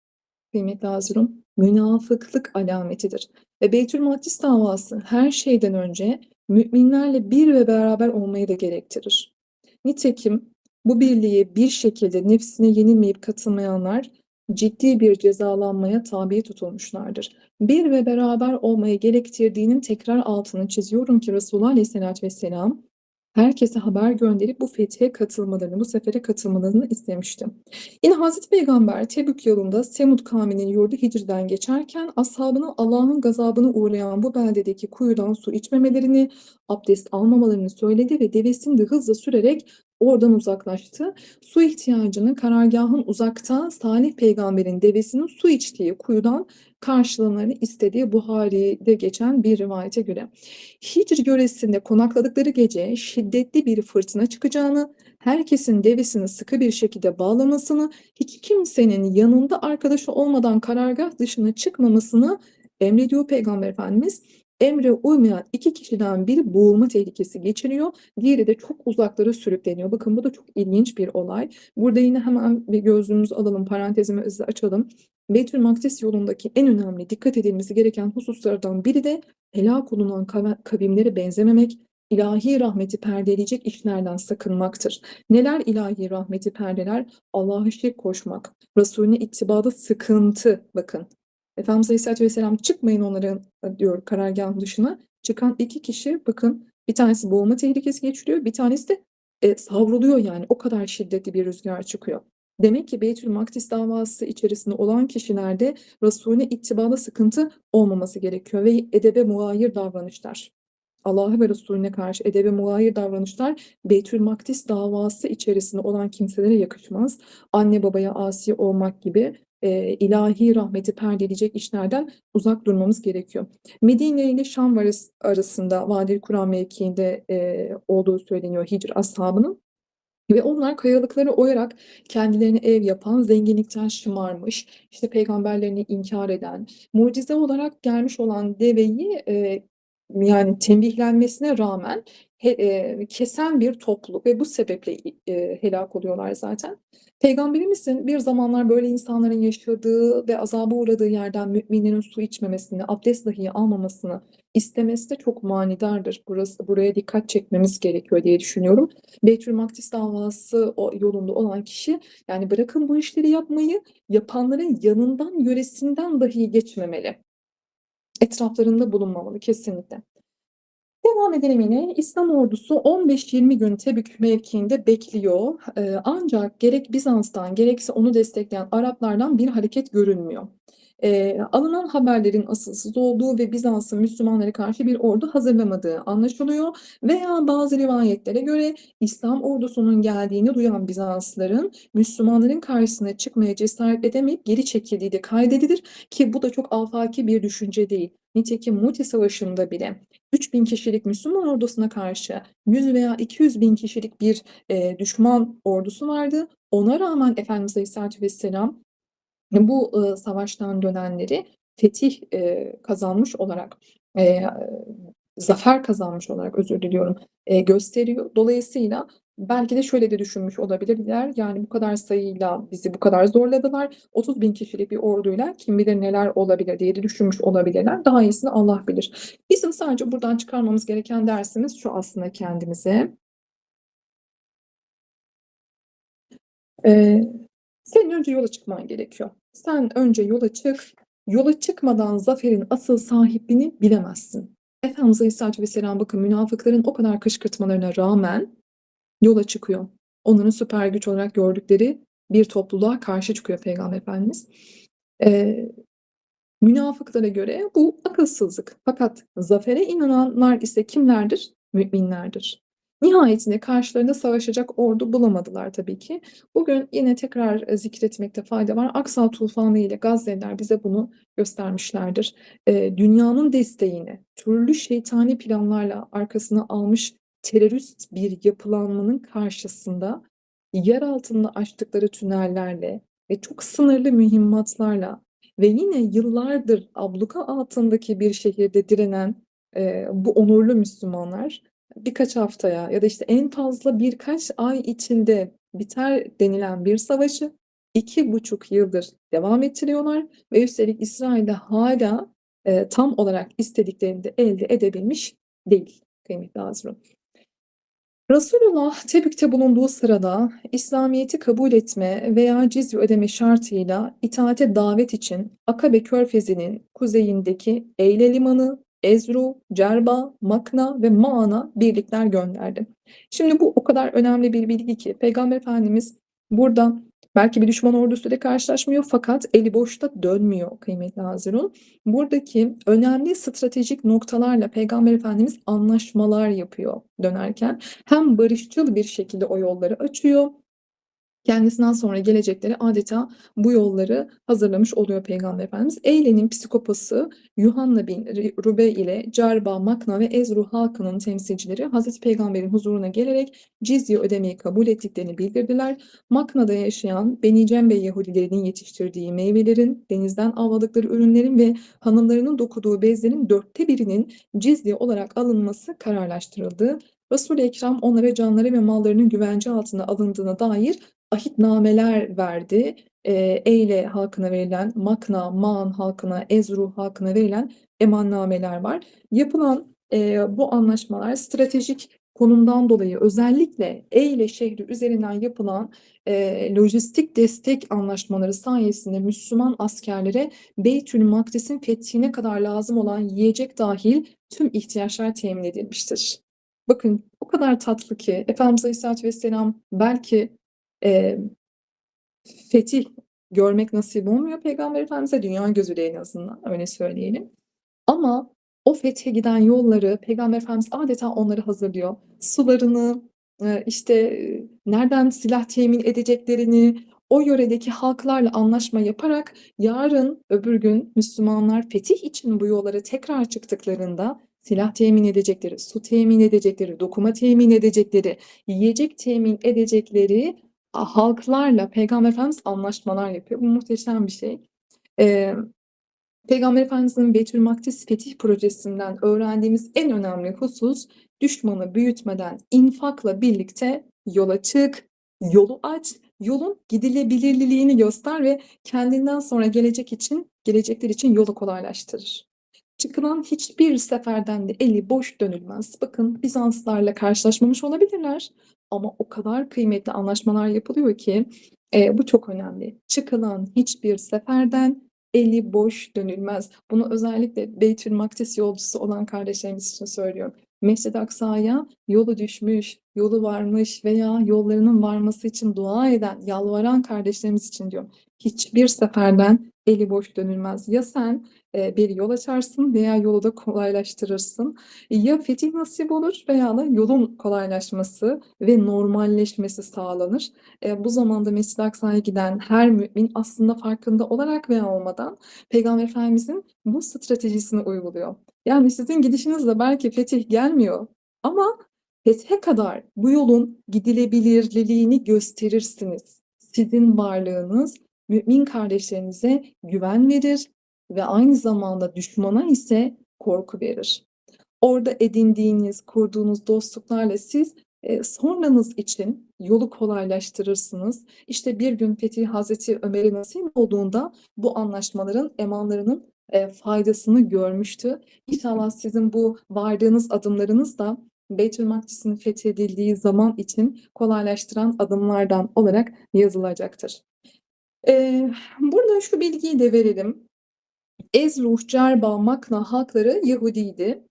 kıymetli Hazirun, münafıklık alametidir. Ve Beytül Makdis davası her şeyden önce müminlerle bir ve beraber olmayı da gerektirir. Nitekim bu birliğe bir şekilde nefsine yenilmeyip katılmayanlar ciddi bir cezalanmaya tabi tutulmuşlardır. Bir ve beraber olmayı gerektirdiğinin tekrar altını çiziyorum ki Resulullah Aleyhisselatü Vesselam herkese haber gönderip bu fethe katılmalarını, bu sefere katılmalarını istemişti. Yine Hazreti Peygamber Tebük yolunda Semud kavminin yurdu Hicri'den geçerken ashabına Allah'ın gazabına uğrayan bu beldedeki kuyudan su içmemelerini, abdest almamalarını söyledi ve devesini de hızla sürerek oradan uzaklaştı. Su ihtiyacını karargahın uzakta Salih peygamberin devesinin su içtiği kuyudan karşılamalarını istediği Buhari'de geçen bir rivayete göre. Hicr yöresinde konakladıkları gece şiddetli bir fırtına çıkacağını, herkesin devesini sıkı bir şekilde bağlamasını, hiç kimsenin yanında arkadaşı olmadan karargah dışına çıkmamasını emrediyor Peygamber Efendimiz. Emre uymayan iki kişiden biri boğulma tehlikesi geçiriyor. Diğeri de çok uzaklara sürükleniyor. Bakın bu da çok ilginç bir olay. Burada yine hemen bir gözlüğümüzü alalım, parantezimizi açalım. Beytül Makdis yolundaki en önemli dikkat edilmesi gereken hususlardan biri de helak olunan kavimlere benzememek, ilahi rahmeti perdeleyecek işlerden sakınmaktır. Neler ilahi rahmeti perdeler? Allah'a şirk koşmak, Resulüne ittibada sıkıntı. Bakın, Efendimiz Aleyhisselatü Vesselam çıkmayın onların diyor karargahın dışına. Çıkan 2 kişi bakın, bir tanesi boğulma tehlikesi geçiriyor, bir tanesi de savruluyor yani. O kadar şiddetli bir rüzgar çıkıyor. Demek ki Beytül Makdis davası içerisinde olan kişilerde Resulüne ittibada sıkıntı olmaması gerekiyor ve edebe muayir davranışlar. Allah'a ve Resulüne karşı edebe muayir davranışlar Beytül Makdis davası içerisinde olan kimselere yakışmaz. Anne babaya asi olmak gibi ilahi rahmeti perdeleyecek işlerden uzak durmamız gerekiyor. Medine ile Şam arasında Vadil Kura mevkiinde olduğu söyleniyor Hicr ashabının. Ve onlar kayalıkları oyarak kendilerine ev yapan, zenginlikten şımarmış, işte peygamberlerini inkar eden, mucize olarak gelmiş olan deveyi yani tembihlenmesine rağmen kesen bir topluluk ve bu sebeple helak oluyorlar zaten. Peygamberimizin bir zamanlar böyle insanların yaşadığı ve azaba uğradığı yerden müminlerin su içmemesini, abdest dahi almamasını istemesi de çok manidardır. Buraya dikkat çekmemiz gerekiyor diye düşünüyorum. Beytül Makdis davası yolunda olan kişi, yani bırakın bu işleri yapmayı, yapanların yanından, yöresinden dahi geçmemeli. Etraflarında bulunmamalı kesinlikle. Devam edelim yine. İslam ordusu 15-20 gün Tebük mevkiinde bekliyor. Ancak gerek Bizans'tan gerekse onu destekleyen Araplardan bir hareket görünmüyor. Alınan haberlerin asılsız olduğu ve Bizans'ın Müslümanlara karşı bir ordu hazırlamadığı anlaşılıyor. Veya bazı rivayetlere göre İslam ordusunun geldiğini duyan Bizanslıların Müslümanların karşısına çıkmaya cesaret edemeyip geri çekildiği de kaydedilir ki bu da çok afaki bir düşünce değil. Nitekim Muti Savaşı'nda bile 3.000 kişilik Müslüman ordusuna karşı 100 veya 200 bin kişilik bir düşman ordusu vardı. Ona rağmen Efendimiz Aleyhisselatü Vesselam bu savaştan dönenleri fetih kazanmış olarak, zafer kazanmış olarak özür diliyorum gösteriyor. Dolayısıyla belki de şöyle de düşünmüş olabilirler. Yani bu kadar sayıyla bizi bu kadar zorladılar. 30.000 kişilik bir orduyla kim bilir neler olabilir diye de düşünmüş olabilirler. Daha iyisini Allah bilir. Bizim sadece buradan çıkarmamız gereken dersimiz şu aslında kendimize. Senin önce yola çıkman gerekiyor. Sen önce yola çık. Yola çıkmadan zaferin asıl sahibini bilemezsin. Efendimiz Aleyhisselatü Vesselam bakın münafıkların o kadar kışkırtmalarına rağmen yola çıkıyor. Onların süper güç olarak gördükleri bir topluluğa karşı çıkıyor Peygamber Efendimiz. Münafıklara göre bu akılsızlık. Fakat zafere inananlar ise kimlerdir? Müminlerdir. Nihayetinde karşılarında savaşacak ordu bulamadılar tabii ki. Bugün yine tekrar zikretmekte fayda var. Aksa tufanı ile Gazze'liler bize bunu göstermişlerdir. Dünyanın desteğini türlü şeytani planlarla arkasına almış terörist bir yapılanmanın karşısında yer altında açtıkları tünellerle ve çok sınırlı mühimmatlarla ve yine yıllardır abluka altındaki bir şehirde direnen bu onurlu Müslümanlar birkaç haftaya ya da işte en fazla birkaç ay içinde biter denilen bir savaşı 2,5 yıldır devam ettiriyorlar ve üstelik İsrail'de hala tam olarak istediklerini de elde edebilmiş değil kıymetli Hazırım. Resulullah Tebük'te bulunduğu sırada İslamiyet'i kabul etme veya cizye ödeme şartıyla itaate davet için Akabe Körfezi'nin kuzeyindeki Eyle Limanı, Ezru, Cerba, Makna ve Maan'a birlikler gönderdi. Şimdi bu o kadar önemli bir bilgi ki Peygamber Efendimiz burada belki bir düşman ordusuyla karşılaşmıyor fakat eli boşta dönmüyor kıymetli Hazirun. Buradaki önemli stratejik noktalarla Peygamber Efendimiz anlaşmalar yapıyor dönerken. Hem barışçıl bir şekilde o yolları açıyor, kendisinden sonra gelecekleri adeta bu yolları hazırlamış oluyor Peygamber Efendimiz. Eyle'nin psikopası Yuhanna bin Rube ile Cerba, Makna ve Ezru halkının temsilcileri Hazreti Peygamber'in huzuruna gelerek cizye ödemeyi kabul ettiklerini bildirdiler. Makna'da yaşayan Beni Cembe Yahudilerinin yetiştirdiği meyvelerin, denizden avladıkları ürünlerin ve hanımlarının dokuduğu bezlerin 1/4'inin cizye olarak alınması kararlaştırıldı. Resul-i Ekrem onlara canları ve mallarının güvence altına alındığına dair ahitnameler verdi. Eyle halkına verilen, Makna, Maan halkına, Ezruh halkına verilen emannameler var. Yapılan bu anlaşmalar stratejik konumdan dolayı özellikle Eyle şehri üzerinden yapılan lojistik destek anlaşmaları sayesinde Müslüman askerlere Beytülmakdis'in fethine kadar lazım olan yiyecek dahil tüm ihtiyaçlar temin edilmiştir. Bakın o kadar tatlı ki Efendimiz Aleyhisselatü Vesselam belki e, fetih görmek nasip olmuyor Peygamber Efendimiz'e, dünya gözüyle en azından öyle söyleyelim. Ama o fethe giden yolları Peygamber Efendimiz adeta onları hazırlıyor. Sularını, nereden silah temin edeceklerini, o yöredeki halklarla anlaşma yaparak yarın öbür gün Müslümanlar fetih için bu yollara tekrar çıktıklarında silah temin edecekleri, su temin edecekleri, dokuma temin edecekleri, yiyecek temin edecekleri halklarla Peygamber Efendimiz anlaşmalar yapıyor. Bu muhteşem bir şey. Eee Peygamber Efendimiz'in Beytülmakdis Fetih Projesi'nden öğrendiğimiz en önemli husus, düşmanı büyütmeden infakla birlikte yola çık, yolu aç, yolun gidilebilirliğini göster ve kendinden sonra gelecekler için yolu kolaylaştırır. Çıkılan hiçbir seferden de eli boş dönülmez. Bakın Bizanslarla karşılaşmamış olabilirler ama o kadar kıymetli anlaşmalar yapılıyor ki bu çok önemli. Çıkılan hiçbir seferden eli boş dönülmez. Bunu özellikle Beytülmakdis yolcusu olan kardeşlerimiz için söylüyorum. Mescid-i Aksa'ya yolu düşmüş, yolu varmış veya yollarının varması için dua eden, yalvaran kardeşlerimiz için diyorum. Hiçbir seferden eli boş dönülmez. Ya sen bir yol açarsın veya yolu da kolaylaştırırsın. Ya fetih nasip olur veya da yolun kolaylaşması ve normalleşmesi sağlanır. Bu zamanda Mescid-i Aksa'ya giden her mümin aslında farkında olarak veya olmadan Peygamber Efendimizin bu stratejisini uyguluyor. Yani sizin gidişinizle belki fetih gelmiyor ama fethe kadar bu yolun gidilebilirliğini gösterirsiniz. Sizin varlığınız mümin kardeşlerinize güven verir ve aynı zamanda düşmana ise korku verir. Orada edindiğiniz, kurduğunuz dostluklarla siz sonranız için yolu kolaylaştırırsınız. İşte bir gün Fethi Hazreti Ömer'e nasip olduğunda bu anlaşmaların, emanlarının faydasını görmüştü. İnşallah sizin bu vardığınız adımlarınız da Beytülmakdis'in fethedildiği zaman için kolaylaştıran adımlardan olarak yazılacaktır. Burada şu bilgiyi de verelim. Ezruh, Cerba, Makna halkları Yahudiydi.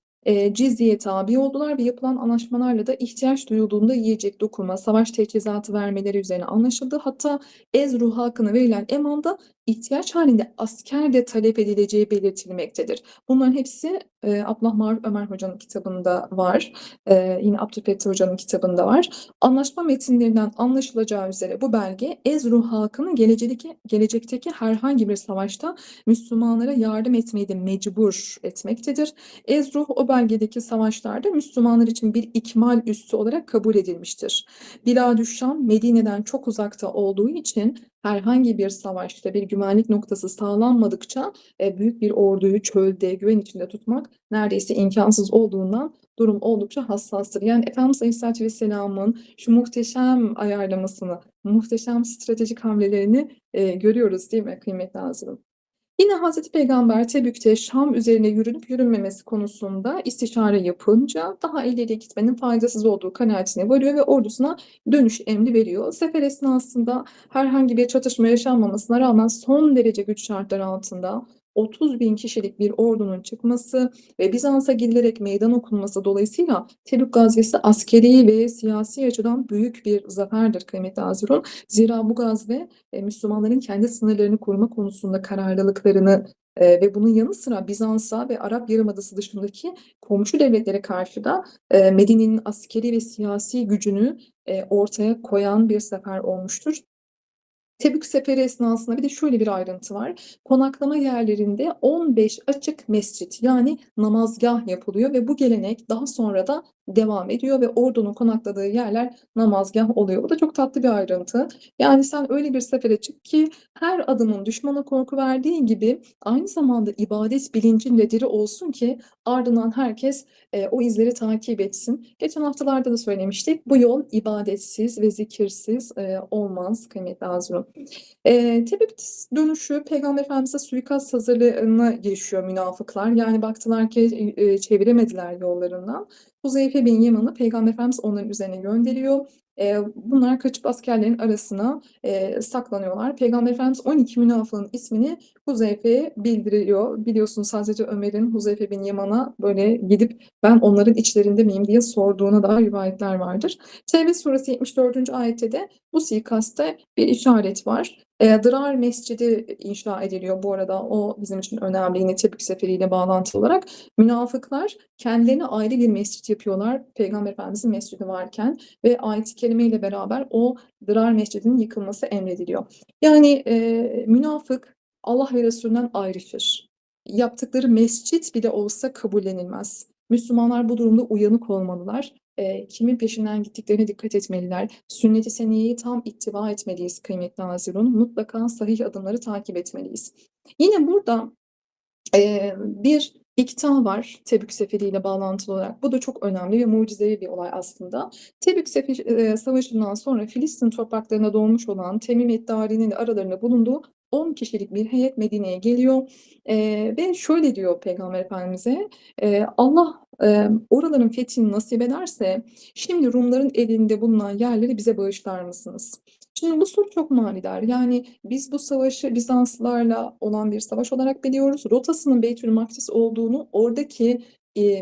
Cizye'ye tabi oldular ve yapılan anlaşmalarla da ihtiyaç duyulduğunda yiyecek, dokuma, savaş teçhizatı vermeleri üzerine anlaşıldı. Hatta Ezruh halkına verilen emanda ihtiyaç halinde asker de talep edileceği belirtilmektedir. Bunların hepsi Abdullah Maruf Ömer Hoca'nın kitabında var. Yine Abdülfettah Hoca'nın kitabında var. Anlaşma metinlerinden anlaşılacağı üzere bu belge Ezruh halkının gelecekteki herhangi bir savaşta Müslümanlara yardım etmeyi de mecbur etmektedir. Ezruh o bölgedeki savaşlarda Müslümanlar için bir ikmal üssü olarak kabul edilmiştir. Biladüşşam Medine'den çok uzakta olduğu için herhangi bir savaşta bir güvenlik noktası sağlanmadıkça büyük bir orduyu çölde güven içinde tutmak neredeyse imkansız olduğundan durum oldukça hassastır. Yani Efendimiz Aleyhisselatü Vesselam'ın şu muhteşem ayarlamasını, muhteşem stratejik hamlelerini görüyoruz değil mi kıymetli azizim? Yine Hazreti Peygamber Tebük'te Şam üzerine yürünüp yürünmemesi konusunda istişare yapınca daha ileri gitmenin faydasız olduğu kanaatine varıyor ve ordusuna dönüş emri veriyor. Sefer esnasında herhangi bir çatışma yaşanmamasına rağmen son derece güç şartları altında 30.000 kişilik bir ordunun çıkması ve Bizans'a gidilerek meydan okunması dolayısıyla Tebük gazvesi askeri ve siyasi açıdan büyük bir zaferdir kıymetli Azirun. Zira bu gazve Müslümanların kendi sınırlarını koruma konusunda kararlılıklarını ve bunun yanı sıra Bizans'a ve Arap Yarımadası dışındaki komşu devletlere karşı da Medine'nin askeri ve siyasi gücünü ortaya koyan bir sefer olmuştur. Tebük seferi esnasında bir de şöyle bir ayrıntı var. Konaklama yerlerinde 15 açık mescit yani namazgah yapılıyor ve bu gelenek daha sonra da devam ediyor ve ordunun konakladığı yerler namazgâh oluyor. Bu da çok tatlı bir ayrıntı. Yani sen öyle bir sefere çık ki her adımın düşmana korku verdiği gibi aynı zamanda ibadet bilincin de diri olsun ki ardından herkes o izleri takip etsin. Geçen haftalarda da söylemiştik. Bu yol ibadetsiz ve zikirsiz olmaz kıymetli Hazirun. Tebük dönüşü Peygamber Efendimiz'e suikast hazırlığına girişiyor münafıklar. Yani baktılar ki çeviremediler yollarından. Huzeyfe bin Yaman'ı Peygamber Efendimiz onların üzerine gönderiyor. Bunlar kaçıp askerlerin arasına saklanıyorlar. Peygamber Efendimiz 12 münafığın ismini Huzeyfe'ye bildiriyor. Biliyorsunuz Hazreti Ömer'in Huzeyfe bin Yaman'a böyle gidip ben onların içlerinde miyim diye sorduğuna dair rivayetler vardır. Tevbe suresi 74. ayette de bu suikaste bir işaret var. Dırar Mescidi inşa ediliyor bu arada. O bizim için önemli. Yine Tebük seferiyle bağlantılı olarak. Münafıklar kendilerine ayrı bir mescit yapıyorlar. Peygamber Efendimiz'in mescidi varken ve ayet-i kerime ile beraber o Dırar Mescidi'nin yıkılması emrediliyor. Yani münafık Allah ve Resulünden ayrışır. Yaptıkları mescit bile olsa kabullenilmez. Müslümanlar bu durumda uyanık olmalılar. Kimin peşinden gittiklerine dikkat etmeliler. Sünnet-i seniyyeyi tam ittiba etmeliyiz kıymetli Hazirun. Mutlaka sahih adımları takip etmeliyiz. Yine burada bir ikta var Tebük seferiyle bağlantılı olarak. Bu da çok önemli ve mucizevi bir olay aslında. Tebük savaşından sonra Filistin topraklarına doğmuş olan Temim Eddari'nin aralarında bulunduğu 10 kişilik bir heyet Medine'ye geliyor. Ve şöyle diyor Peygamber Efendimiz'e, Allah oraların fethini nasip ederse şimdi Rumların elinde bulunan yerleri bize bağışlar mısınız? Şimdi bu soru çok manidar. Yani biz bu savaşı Bizanslılarla olan bir savaş olarak biliyoruz. Rotasının Beytülmakdis olduğunu oradaki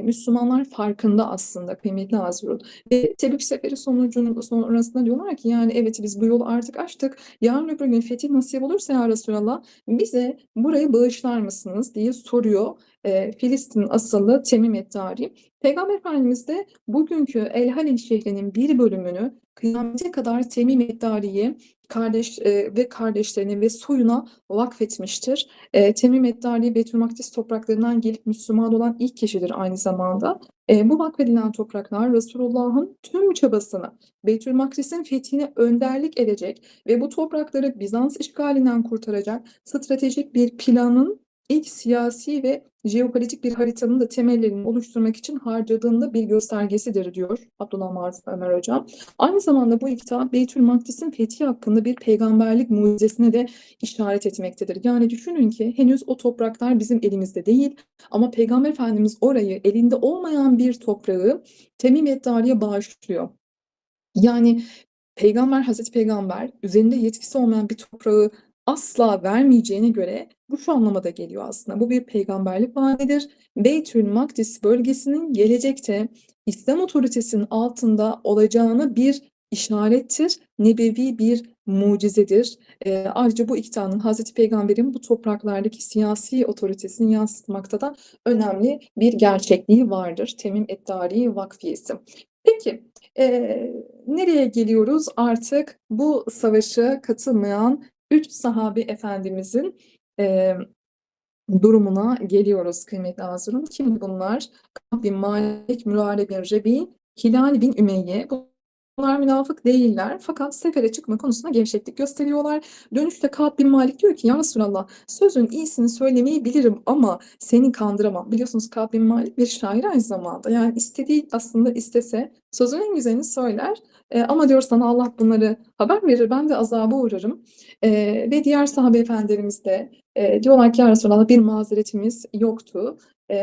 Müslümanlar farkında aslında kıymetli Hazirun. Ve Tebük seferi sonrasında diyorlar ki yani evet biz bu yolu artık açtık. Yarın öbür gün fetih nasip olursa ya Resulallah bize burayı bağışlar mısınız diye soruyor. Filistin asıllı Temim Eddari. Peygamber Efendimiz de bugünkü El Halil şehrinin bir bölümünü kıyamete kadar Temim Eddari'ye ve kardeşlerine ve soyuna vakfetmiştir. Temim Eddari Beytülmakdis topraklarından gelip Müslüman olan ilk kişidir aynı zamanda. Bu vakfedilen topraklar Resulullah'ın tüm çabasını Beytülmakdis'in fethine önderlik edecek ve bu toprakları Bizans işgalinden kurtaracak stratejik bir planın ilk siyasi ve jeopolitik bir haritanın da temellerini oluşturmak için harcadığında bir göstergesidir diyor Abdullah Maruf Ömer Hocam. Aynı zamanda bu ikta Beytülmakdis'in fethi hakkında bir peygamberlik mucizesine de işaret etmektedir. Yani düşünün ki henüz o topraklar bizim elimizde değil ama Peygamber Efendimiz orayı elinde olmayan bir toprağı Temim Eddari'ye bağışlıyor. Yani Hazreti Peygamber üzerinde yetkisi olmayan bir toprağı asla vermeyeceğine göre bu şu anlama da geliyor aslında. Bu bir peygamberlik vaadidir. Beytülmakdis bölgesinin gelecekte İslam otoritesinin altında olacağına bir işarettir. Nebevi bir mucizedir. Ayrıca bu iktidarın Hazreti Peygamber'in bu topraklardaki siyasi otoritesini yansıtmakta da önemli bir gerçekliği vardır. Temim Eddari Vakfiyesi. Peki, nereye geliyoruz? Artık bu savaşa katılmayan 3 sahabe efendimizin durumuna geliyoruz kıymetli Hazirun. Kim bunlar? Kâb bin Malik, Mürare bin Rebi, Hilal bin Ümeyye. Bunlar münafık değiller fakat sefere çıkma konusunda gevşeklik gösteriyorlar. Dönüşte Kâb bin Malik diyor ki ya Resulallah sözün iyisini söylemeyi bilirim ama seni kandıramam. Biliyorsunuz Kâb bin Malik bir şair aynı zamanda. Yani istediği aslında istese sözün en güzelini söyler. Ama diyor sana Allah bunları haber verir ben de azaba uğrarım. Ve diğer sahabe efendilerimiz de diyorlar ki ya Resulallah bir mazeretimiz yoktu.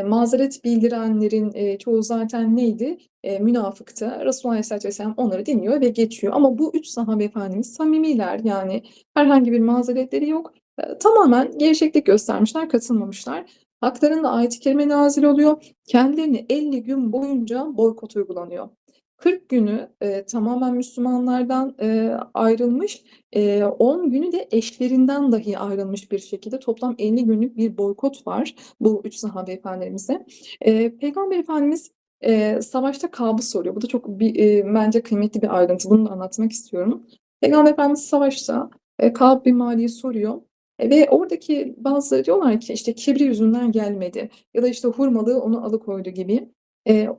Mazeret bildirenlerin çoğu zaten neydi? Münafıktı. Resulullah Aleyhisselatü Vesselam onları dinliyor ve geçiyor. Ama bu 3 sahabe efendimiz samimiler yani herhangi bir mazeretleri yok. Tamamen gevşeklik göstermişler, katılmamışlar. Haklarında ayet-i kerime nazil oluyor. Kendilerine 50 gün boyunca boykot uygulanıyor. 40 günü tamamen Müslümanlardan ayrılmış, 10 günü de eşlerinden dahi ayrılmış bir şekilde toplam 50 günlük bir boykot var bu 3 sahabe efendilerimize. Peygamber Efendimiz savaşta Kâb'ı soruyor. Bu da çok bence kıymetli bir ayrıntı. Bunu da anlatmak istiyorum. Peygamber Efendimiz savaşta Kâb bin Malik'i soruyor. Ve oradaki bazıları diyorlar ki işte kibri yüzünden gelmedi ya da işte hurmalığı onu alıkoydu gibi.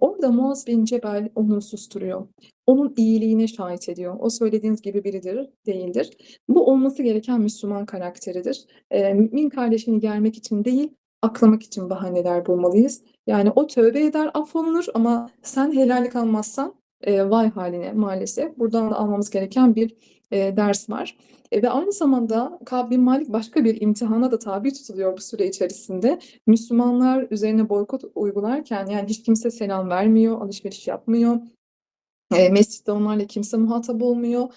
Orada Muaz bin Cebel onu susturuyor. Onun iyiliğine şahit ediyor. O söylediğiniz gibi biridir, değildir. Bu olması gereken Müslüman karakteridir. Mümin kardeşini germek için değil, aklamak için bahaneler bulmalıyız. Yani o tövbe eder, affolunur ama sen helallik almazsan vay haline maalesef. Buradan da almamız gereken bir ders var. Ve aynı zamanda Kâb bin Malik başka bir imtihana da tabi tutuluyor bu süre içerisinde. Müslümanlar üzerine boykot uygularken yani hiç kimse selam vermiyor, alışveriş yapmıyor. Mescitte onlarla kimse muhatap olmuyor.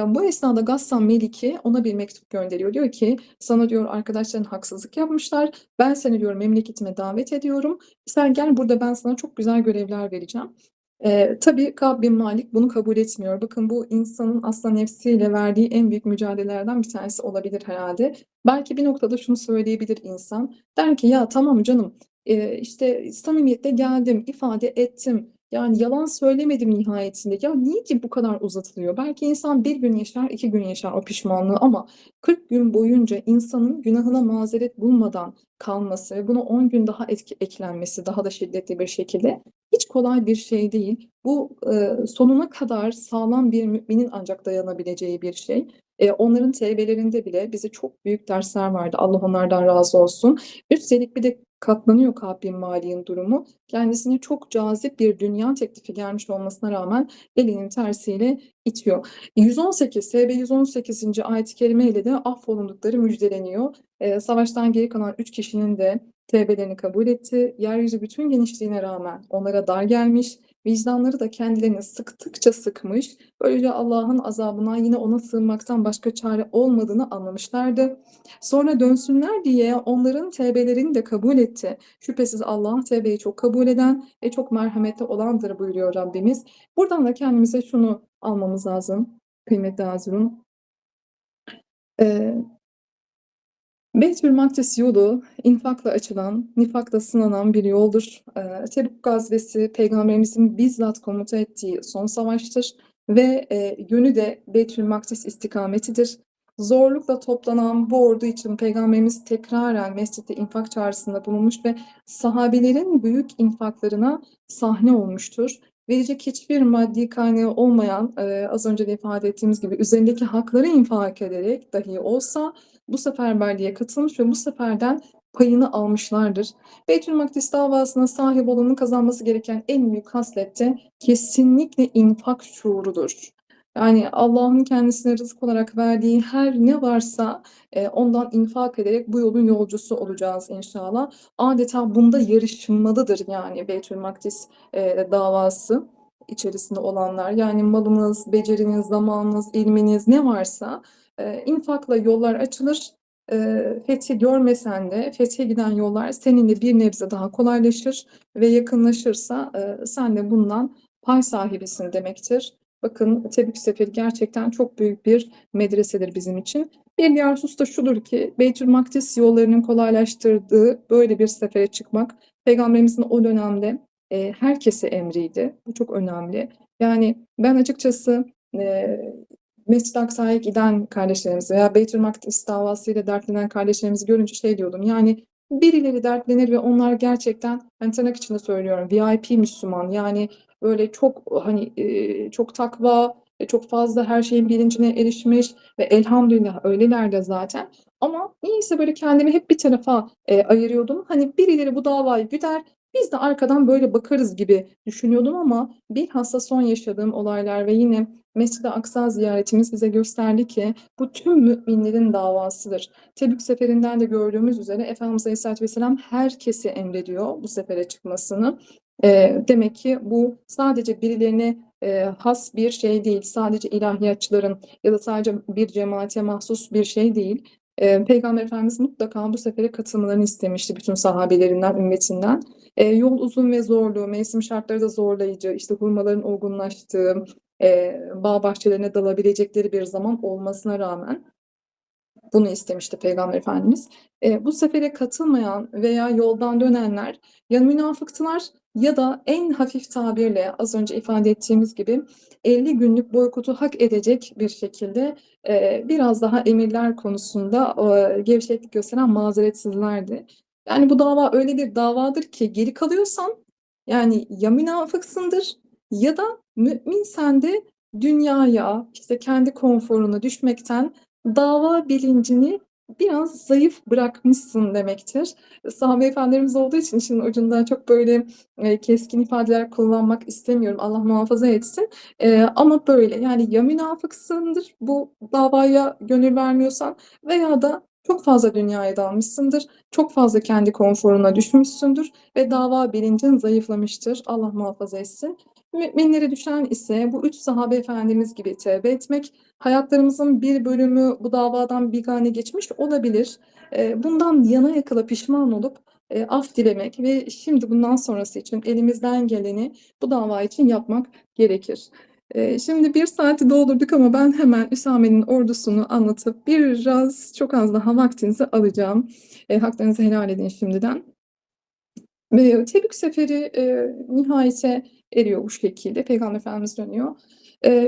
Bu esnada Gassan Meliki ona bir mektup gönderiyor. Diyor ki sana diyor arkadaşların haksızlık yapmışlar. Ben seni diyor memleketime davet ediyorum. Sen gel burada ben sana çok güzel görevler vereceğim. Tabii Kâb bin Malik bunu kabul etmiyor. Bakın bu insanın aslında nefsiyle verdiği en büyük mücadelelerden bir tanesi olabilir herhalde. Belki bir noktada şunu söyleyebilir insan. Der ki ya tamam canım işte samimiyetle geldim, ifade ettim. Yani yalan söylemedim nihayetinde. Ya niye ki bu kadar uzatılıyor? Belki insan bir gün yaşar, 2 gün yaşar o pişmanlığı ama 40 gün boyunca insanın günahına mazeret bulmadan kalması ve buna 10 gün daha eklenmesi daha da şiddetli bir şekilde hiç kolay bir şey değil. Bu sonuna kadar sağlam bir müminin ancak dayanabileceği bir şey. Onların tevbelerinde bile bize çok büyük dersler vardı. Allah onlardan razı olsun. Üstelik bir de katlanıyor Kâb bin Malik'in durumu. Kendisine çok cazip bir dünya teklifi gelmiş olmasına rağmen elinin tersiyle itiyor. 118, SB 118. ayet-i kerime ile de affolundukları müjdeleniyor. Savaştan geri kalan 3 kişinin de tevbelerini kabul etti. Yeryüzü bütün genişliğine rağmen onlara dar gelmiş, vicdanları da kendilerini sıktıkça sıkmış. Böylece Allah'ın azabına yine ona sığınmaktan başka çare olmadığını anlamışlardı. Sonra dönsünler diye onların tevbelerini de kabul etti. Şüphesiz Allah tevbeyi çok kabul eden ve çok merhametli olandır buyuruyor Rabbimiz. Buradan da kendimize şunu almamız lazım kıymetli Hazirun. Ee, Beytülmakdis yolu infakla açılan, nifakla sınanan bir yoldur. Tebük gazvesi Peygamberimizin bizzat komuta ettiği son savaştır ve yönü de Beytülmakdis istikametidir. Zorlukla toplanan bu ordu için Peygamberimiz tekraren mescitte infak çağrısında bulunmuş ve sahabelerin büyük infaklarına sahne olmuştur. Verecek hiçbir maddi kaynağı olmayan, az önce de ifade ettiğimiz gibi üzerindeki hakları infak ederek dahi olsa bu seferberliğe katılmış ve bu seferden payını almışlardır. Beytülmakdis davasına sahip olanın kazanması gereken en büyük haslet de kesinlikle infak şuurudur. Yani Allah'ın kendisine rızık olarak verdiği her ne varsa ondan infak ederek bu yolun yolcusu olacağız inşallah. Adeta bunda yarışmalıdır yani Beytülmakdis davası içerisinde olanlar. Yani malınız, beceriniz, zamanınız, ilminiz ne varsa infakla yollar açılır. Fethi görmesen de fethe giden yollar seninle bir nebze daha kolaylaşır ve yakınlaşırsa sen de bundan pay sahibisin demektir. Bakın Tebük Seferi gerçekten çok büyük bir medresedir bizim için. Bir diğer husus da şudur ki Beytülmakdis yollarının kolaylaştırdığı böyle bir sefere çıkmak Peygamberimizin o dönemde herkese emriydi. Bu çok önemli. Yani ben açıkçası e, Mescid-i Aksa'ya giden kardeşlerimizi veya Beytülmakdis davasıyla dertlenen kardeşlerimizi görünce şey diyordum. Yani birileri dertlenir ve onlar gerçekten hani tırnak içinde söylüyorum VIP Müslüman yani böyle çok hani çok takva çok fazla her şeyin bilincine erişmiş ve elhamdülillah öyleler de zaten. Ama niyeyse böyle kendimi hep bir tarafa ayırıyordum. Hani birileri bu davayı güder, biz de arkadan böyle bakarız gibi düşünüyordum ama bilhassa son yaşadığım olaylar ve yine Mescid-i Aksa ziyaretimiz bize gösterdi ki bu tüm müminlerin davasıdır. Tebük seferinden de gördüğümüz üzere Efendimiz Aleyhisselatü Vesselam herkese emrediyor bu sefere çıkmasını. Demek ki bu sadece birilerine has bir şey değil, sadece ilahiyatçıların ya da sadece bir cemaate mahsus bir şey değil. Peygamber Efendimiz mutlaka bu sefere katılmalarını istemişti bütün sahabelerinden, ümmetinden. Yol uzun ve zorlu, mevsim şartları da zorlayıcı, işte hurmaların olgunlaştığı, bağ bahçelerine dalabilecekleri bir zaman olmasına rağmen bunu istemişti Peygamber Efendimiz. Bu sefere katılmayan veya yoldan dönenler ya münafıktılar ya da en hafif tabirle az önce ifade ettiğimiz gibi 50 günlük boykotu hak edecek bir şekilde biraz daha emirler konusunda gevşeklik gösteren mazeretsizlerdi. Yani bu dava öyle bir davadır ki geri kalıyorsan Yani ya münafıksındır ya da mümin sen de dünyaya, işte kendi konforuna düşmekten dava bilincini biraz zayıf bırakmışsın demektir. Sahabe efendilerimiz olduğu için işin ucundan çok böyle keskin ifadeler kullanmak istemiyorum. Allah muhafaza etsin. Ama böyle yani ya münafıksındır bu davaya gönül vermiyorsan veya da çok fazla dünyaya dalmışsındır. Çok fazla kendi konforuna düşmüşsündür ve dava bilincin zayıflamıştır. Allah muhafaza etsin. Müminlere düşen ise bu üç sahabe efendimiz gibi tevbe etmek. Hayatlarımızın bir bölümü bu davadan bigane geçmiş olabilir. Bundan yana yakıla pişman olup af dilemek ve şimdi bundan sonrası için elimizden geleni bu dava için yapmak gerekir. Şimdi 1 saati doldurduk ama ben hemen Üsame'nin ordusunu anlatıp biraz çok az daha vaktinizi alacağım. Haklarınızı helal edin şimdiden. Tebük seferi nihayete eriyor bu şekilde. Peygamber Efendimiz dönüyor.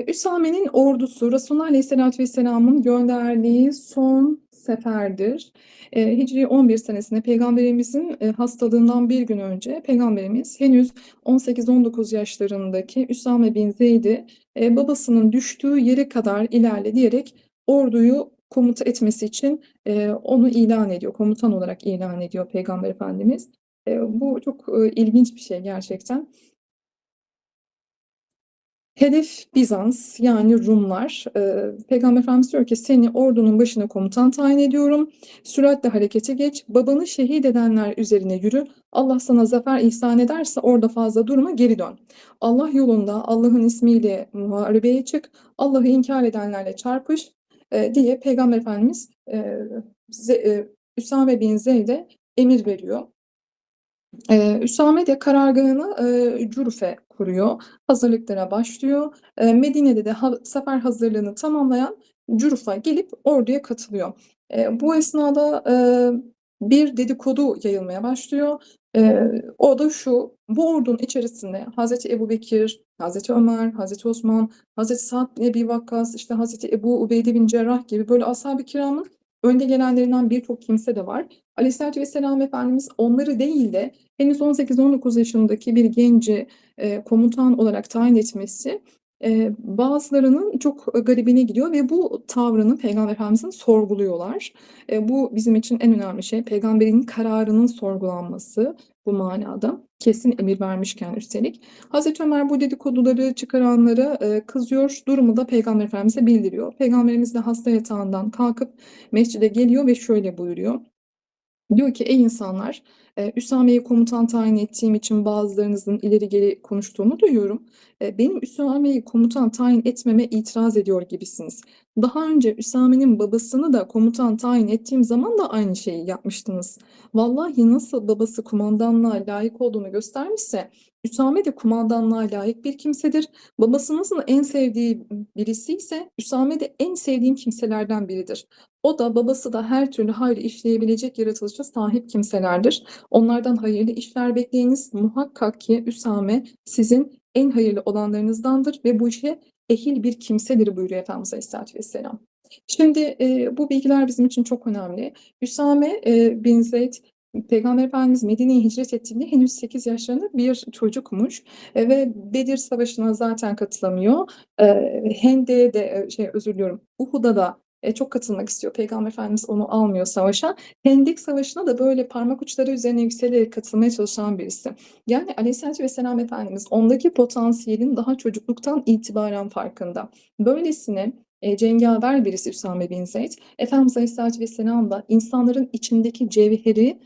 Üsame'nin ordusu Resulullah Aleyhisselatü Vesselam'ın gönderdiği son seferdir. Hicri 11 senesinde Peygamberimizin hastalığından bir gün önce Peygamberimiz henüz 18-19 yaşlarındaki Üsame bin Zeyd'i babasının düştüğü yere kadar ilerle diyerek orduyu komuta etmesi için onu ilan ediyor. Komutan olarak ilan ediyor Peygamber Efendimiz. Bu çok ilginç bir şey gerçekten. Hedef Bizans yani Rumlar. Peygamber Efendimiz diyor ki seni ordunun başına komutan tayin ediyorum. Süratle harekete geç. Babanı şehit edenler üzerine yürü. Allah sana zafer ihsan ederse orada fazla durma geri dön. Allah yolunda Allah'ın ismiyle muharebeye çık. Allah'ı inkar edenlerle çarpış diye Peygamber Efendimiz Üsame bin Zeyd'e emir veriyor. Üsame de karargahını Curfe kuruyor. Hazırlıklara başlıyor. Medine'de de sefer hazırlığını tamamlayan Curfa gelip orduya katılıyor. Bu esnada bir dedikodu yayılmaya başlıyor. O da şu, bu ordunun içerisinde Hazreti Ebubekir, Hazreti Ömer, Hazreti Osman, Hazreti Sa'd bin Ebi Vakkas, işte Hazreti Ebu Ubeyde bin Cerrah gibi böyle ashab-ı kiramın önde gelenlerinden birçok kimse de var. Aleyhisselatü Vesselam Efendimiz onları değil de henüz 18-19 yaşındaki bir genci komutan olarak tayin etmesi bazılarının çok garibine gidiyor ve bu tavrını Peygamber Efendimiz'in sorguluyorlar. Bu bizim için en önemli şey. Peygamberin kararının sorgulanması bu manada. Kesin emir vermişken üstelik. Hazreti Ömer bu dedikoduları çıkaranlara kızıyor. Durumu da Peygamber Efendimiz'e bildiriyor. Peygamberimiz de hasta yatağından kalkıp mescide geliyor ve şöyle buyuruyor. Diyor ki ey insanlar, Üsame'yi komutan tayin ettiğim için bazılarınızın ileri geri konuştuğunu duyuyorum. Benim Üsame'yi komutan tayin etmeme itiraz ediyor gibisiniz. Daha önce Üsame'nin babasını da komutan tayin ettiğim zaman da aynı şeyi yapmıştınız. Vallahi nasıl babası kumandanlığa layık olduğunu göstermişse Üsame de kumandanlığa layık bir kimsedir. Babası nasıl en sevdiği birisi ise Üsame de en sevdiğim kimselerden biridir. O da babası da her türlü hayrı işleyebilecek yaratılışa sahip kimselerdir. Onlardan hayırlı işler bekleyiniz. Muhakkak ki Üsame sizin en hayırlı olanlarınızdandır ve bu işe ehil bir kimsedir buyuruyor Efendimiz Aleyhisselatü Vesselam. Şimdi bu bilgiler bizim için çok önemli. Üsame bin Zeyd Peygamber Efendimiz Medine'ye hicret ettiğinde henüz 8 yaşlarında bir çocukmuş ve Bedir Savaşı'na zaten katılamıyor. Hende'ye de özür diliyorum Uhud'a da çok katılmak istiyor. Peygamber Efendimiz onu almıyor savaşa. Hendek Savaşı'na da böyle parmak uçları üzerine yükselerek katılmaya çalışan birisi. Yani Aleyhisselatü Vesselam Efendimiz ondaki potansiyelin daha çocukluktan itibaren farkında. Böylesine cengaver birisi Üsame bin Zeyd. Efendimiz Aleyhisselatü Vesselam da insanların içindeki cevheri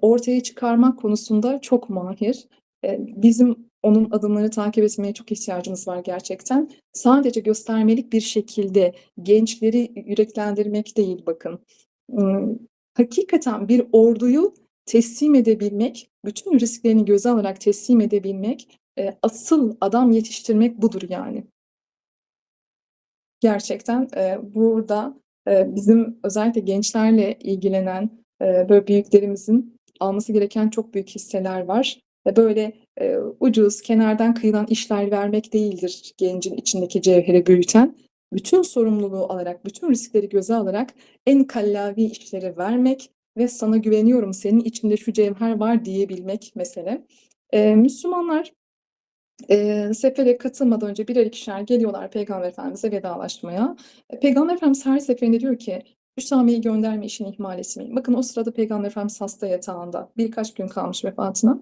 ortaya çıkarmak konusunda çok mahir. Bizim onun adımlarını takip etmeye çok ihtiyacımız var gerçekten. Sadece göstermelik bir şekilde gençleri yüreklendirmek değil bakın. Hakikaten bir orduyu teslim edebilmek, bütün risklerini göze alarak teslim edebilmek, asıl adam yetiştirmek budur yani. Gerçekten burada bizim özellikle gençlerle ilgilenen böyle büyüklerimizin alması gereken çok büyük hisseler var. Böyle ucuz, kenardan kıyılan işler vermek değildir gencin içindeki cevheri büyüten. Bütün sorumluluğu alarak, bütün riskleri göze alarak en kallavi işleri vermek ve sana güveniyorum senin içinde şu cevher var diyebilmek mesele. Müslümanlar sefere katılmadan önce birer ikişer geliyorlar Peygamber Efendimiz'e vedalaşmaya. Peygamber Efendimiz her seferinde diyor ki Üsame'yi gönderme, işini ihmal etmeyin. Bakın o sırada Peygamber Efendimiz hasta yatağında. Birkaç gün kalmış vefatına.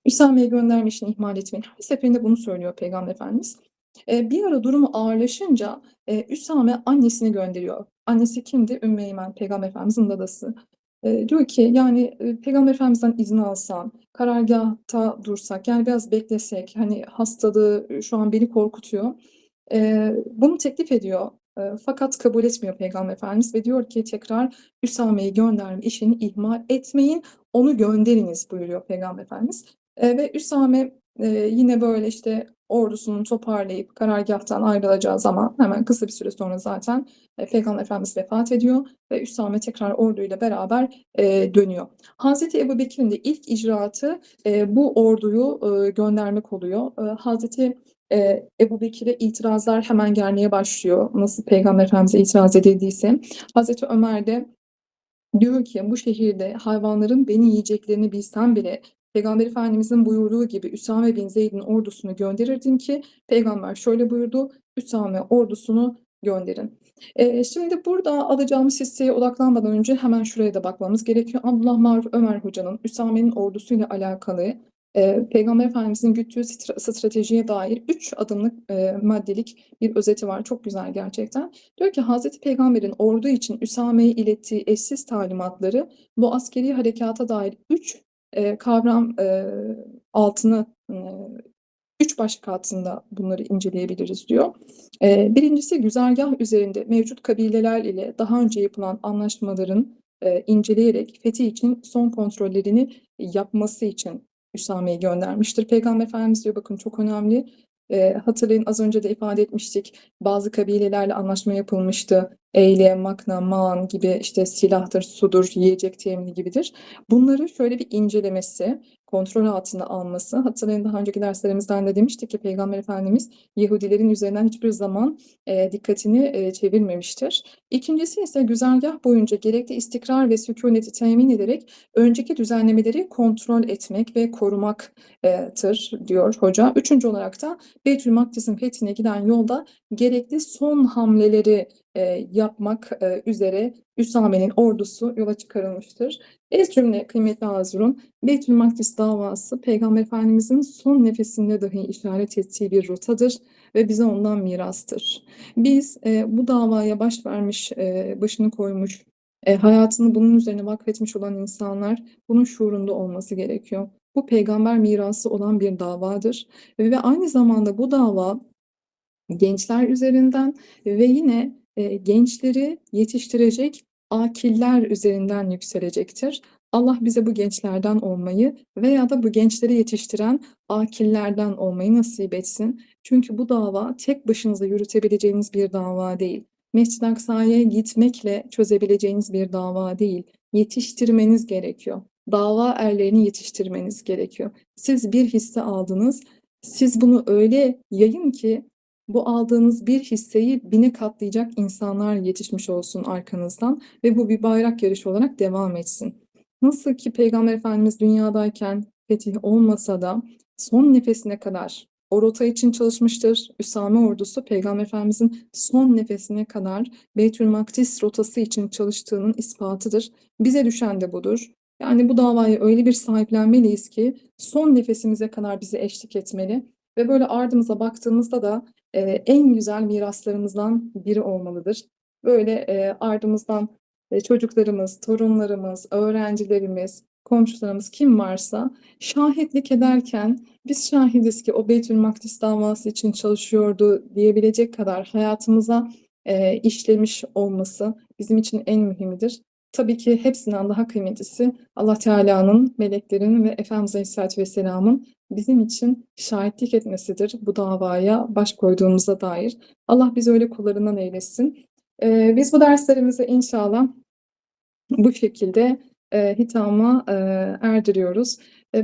Üsame'yi gönderme, işini ihmal etmeyin. Her seferinde bunu söylüyor Peygamber Efendimiz. Bir ara durumu ağırlaşınca Üsame annesini gönderiyor. Annesi kimdi? Ümmü Eymen, Peygamber Efendimiz'in dadası. Diyor ki yani Peygamber Efendimiz'den izin alsam, karargâhta dursak, yani biraz beklesek, hani hastalığı şu an beni korkutuyor. Bunu teklif ediyor. Fakat kabul etmiyor Peygamber Efendimiz ve diyor ki tekrar Üsame'yi gönderme, işini ihmal etmeyin, onu gönderiniz buyuruyor Peygamber Efendimiz. Ve Üsame yine böyle işte ordusunu toparlayıp karargâhtan ayrılacağı zaman hemen kısa bir süre sonra zaten Peygamber Efendimiz vefat ediyor ve Üsame tekrar orduyla beraber dönüyor. Hazreti Ebubekir'in de ilk icraatı bu orduyu göndermek oluyor. Hazreti Ebubekir'e itirazlar hemen gelmeye başlıyor. Nasıl Peygamber Efendimiz'e itiraz edildiyse. Hazreti Ömer de diyor ki bu şehirde hayvanların beni yiyeceklerini bilsem bile Peygamber Efendimizin buyurduğu gibi Üsame bin Zeyd'in ordusunu gönderirdim ki Peygamber şöyle buyurdu, Üsame ordusunu gönderin. Şimdi burada alacağımız hisseye odaklanmadan önce hemen şuraya da bakmamız gerekiyor. Abdullah Maruf Ömer Hoca'nın Üsame'nin ordusuyla alakalı Peygamber Efendimizin güttüğü stratejiye dair 3 adımlık maddelik bir özeti var. Çok güzel gerçekten. Diyor ki Hazreti Peygamber'in ordu için Üsame'ye ilettiği eşsiz talimatları bu askeri harekata dair 3 kavram altını 3 başlık altında bunları inceleyebiliriz diyor. Birincisi güzergah üzerinde mevcut kabileler ile daha önce yapılan anlaşmaların inceleyerek fethi için son kontrollerini yapması için Üsame'yi göndermiştir. Peygamber Efendimiz diyor bakın çok önemli. Hatırlayın az önce de ifade etmiştik. Bazı kabilelerle anlaşma yapılmıştı. Eyle, Makna, Maan gibi işte silahtır, sudur, yiyecek temini gibidir. Bunları şöyle bir incelemesi, kontrol altına alması. Hatırlayın daha önceki derslerimizden de demiştik ki Peygamber Efendimiz Yahudilerin üzerinden hiçbir zaman dikkatini çevirmemiştir. İkincisi ise güzergah boyunca gerekli istikrar ve sükuneti temin ederek önceki düzenlemeleri kontrol etmek ve korumaktır diyor hoca. Üçüncü olarak da Beytül Makdis'in fethine giden yolda gerekli son hamleleri yapmak üzere Üsame'nin ordusu yola çıkarılmıştır. Ez cümle kıymetli Hazirun, Beytül Makdis davası Peygamber Efendimizin son nefesinde dahi işaret ettiği bir rotadır ve bize ondan mirastır. Biz bu davaya baş vermiş, başını koymuş, hayatını bunun üzerine vakfetmiş olan insanlar bunun şuurunda olması gerekiyor. Bu peygamber mirası olan bir davadır ve aynı zamanda bu dava gençler üzerinden ve yine gençleri yetiştirecek akiller üzerinden yükselecektir. Allah bize bu gençlerden olmayı veya da bu gençleri yetiştiren akillerden olmayı nasip etsin. Çünkü bu dava tek başınıza yürütebileceğiniz bir dava değil. Mescid-i Aksa'ya gitmekle çözebileceğiniz bir dava değil. Yetiştirmeniz gerekiyor. Dava erlerini yetiştirmeniz gerekiyor. Siz bir hisse aldınız. Siz bunu öyle yayın ki bu aldığınız bir hisseyi 1000'e katlayacak insanlar yetişmiş olsun arkanızdan ve bu bir bayrak yarışı olarak devam etsin. Nasıl ki Peygamber Efendimiz dünyadayken fetih olmasa da son nefesine kadar o rota için çalışmıştır. Üsame ordusu Peygamber Efendimizin son nefesine kadar Beytül Makdis rotası için çalıştığının ispatıdır. Bize düşen de budur. Yani bu davayı öyle bir sahiplenmeliyiz ki son nefesimize kadar bize eşlik etmeli ve böyle ardımıza baktığımızda da en güzel miraslarımızdan biri olmalıdır. Böyle ardımızdan çocuklarımız, torunlarımız, öğrencilerimiz, komşularımız kim varsa şahitlik ederken biz şahidiz ki o Beytül Makdis davası için çalışıyordu diyebilecek kadar hayatımıza işlemiş olması bizim için en mühimidir. Tabii ki hepsinden daha kıymetlisi Allah Teala'nın, meleklerin ve Efendimiz Aleyhisselatü Vesselam'ın bizim için şahitlik etmesidir bu davaya baş koyduğumuza dair. Allah bizi öyle kullarından eylesin. Biz bu derslerimizi inşallah bu şekilde hitama erdiriyoruz.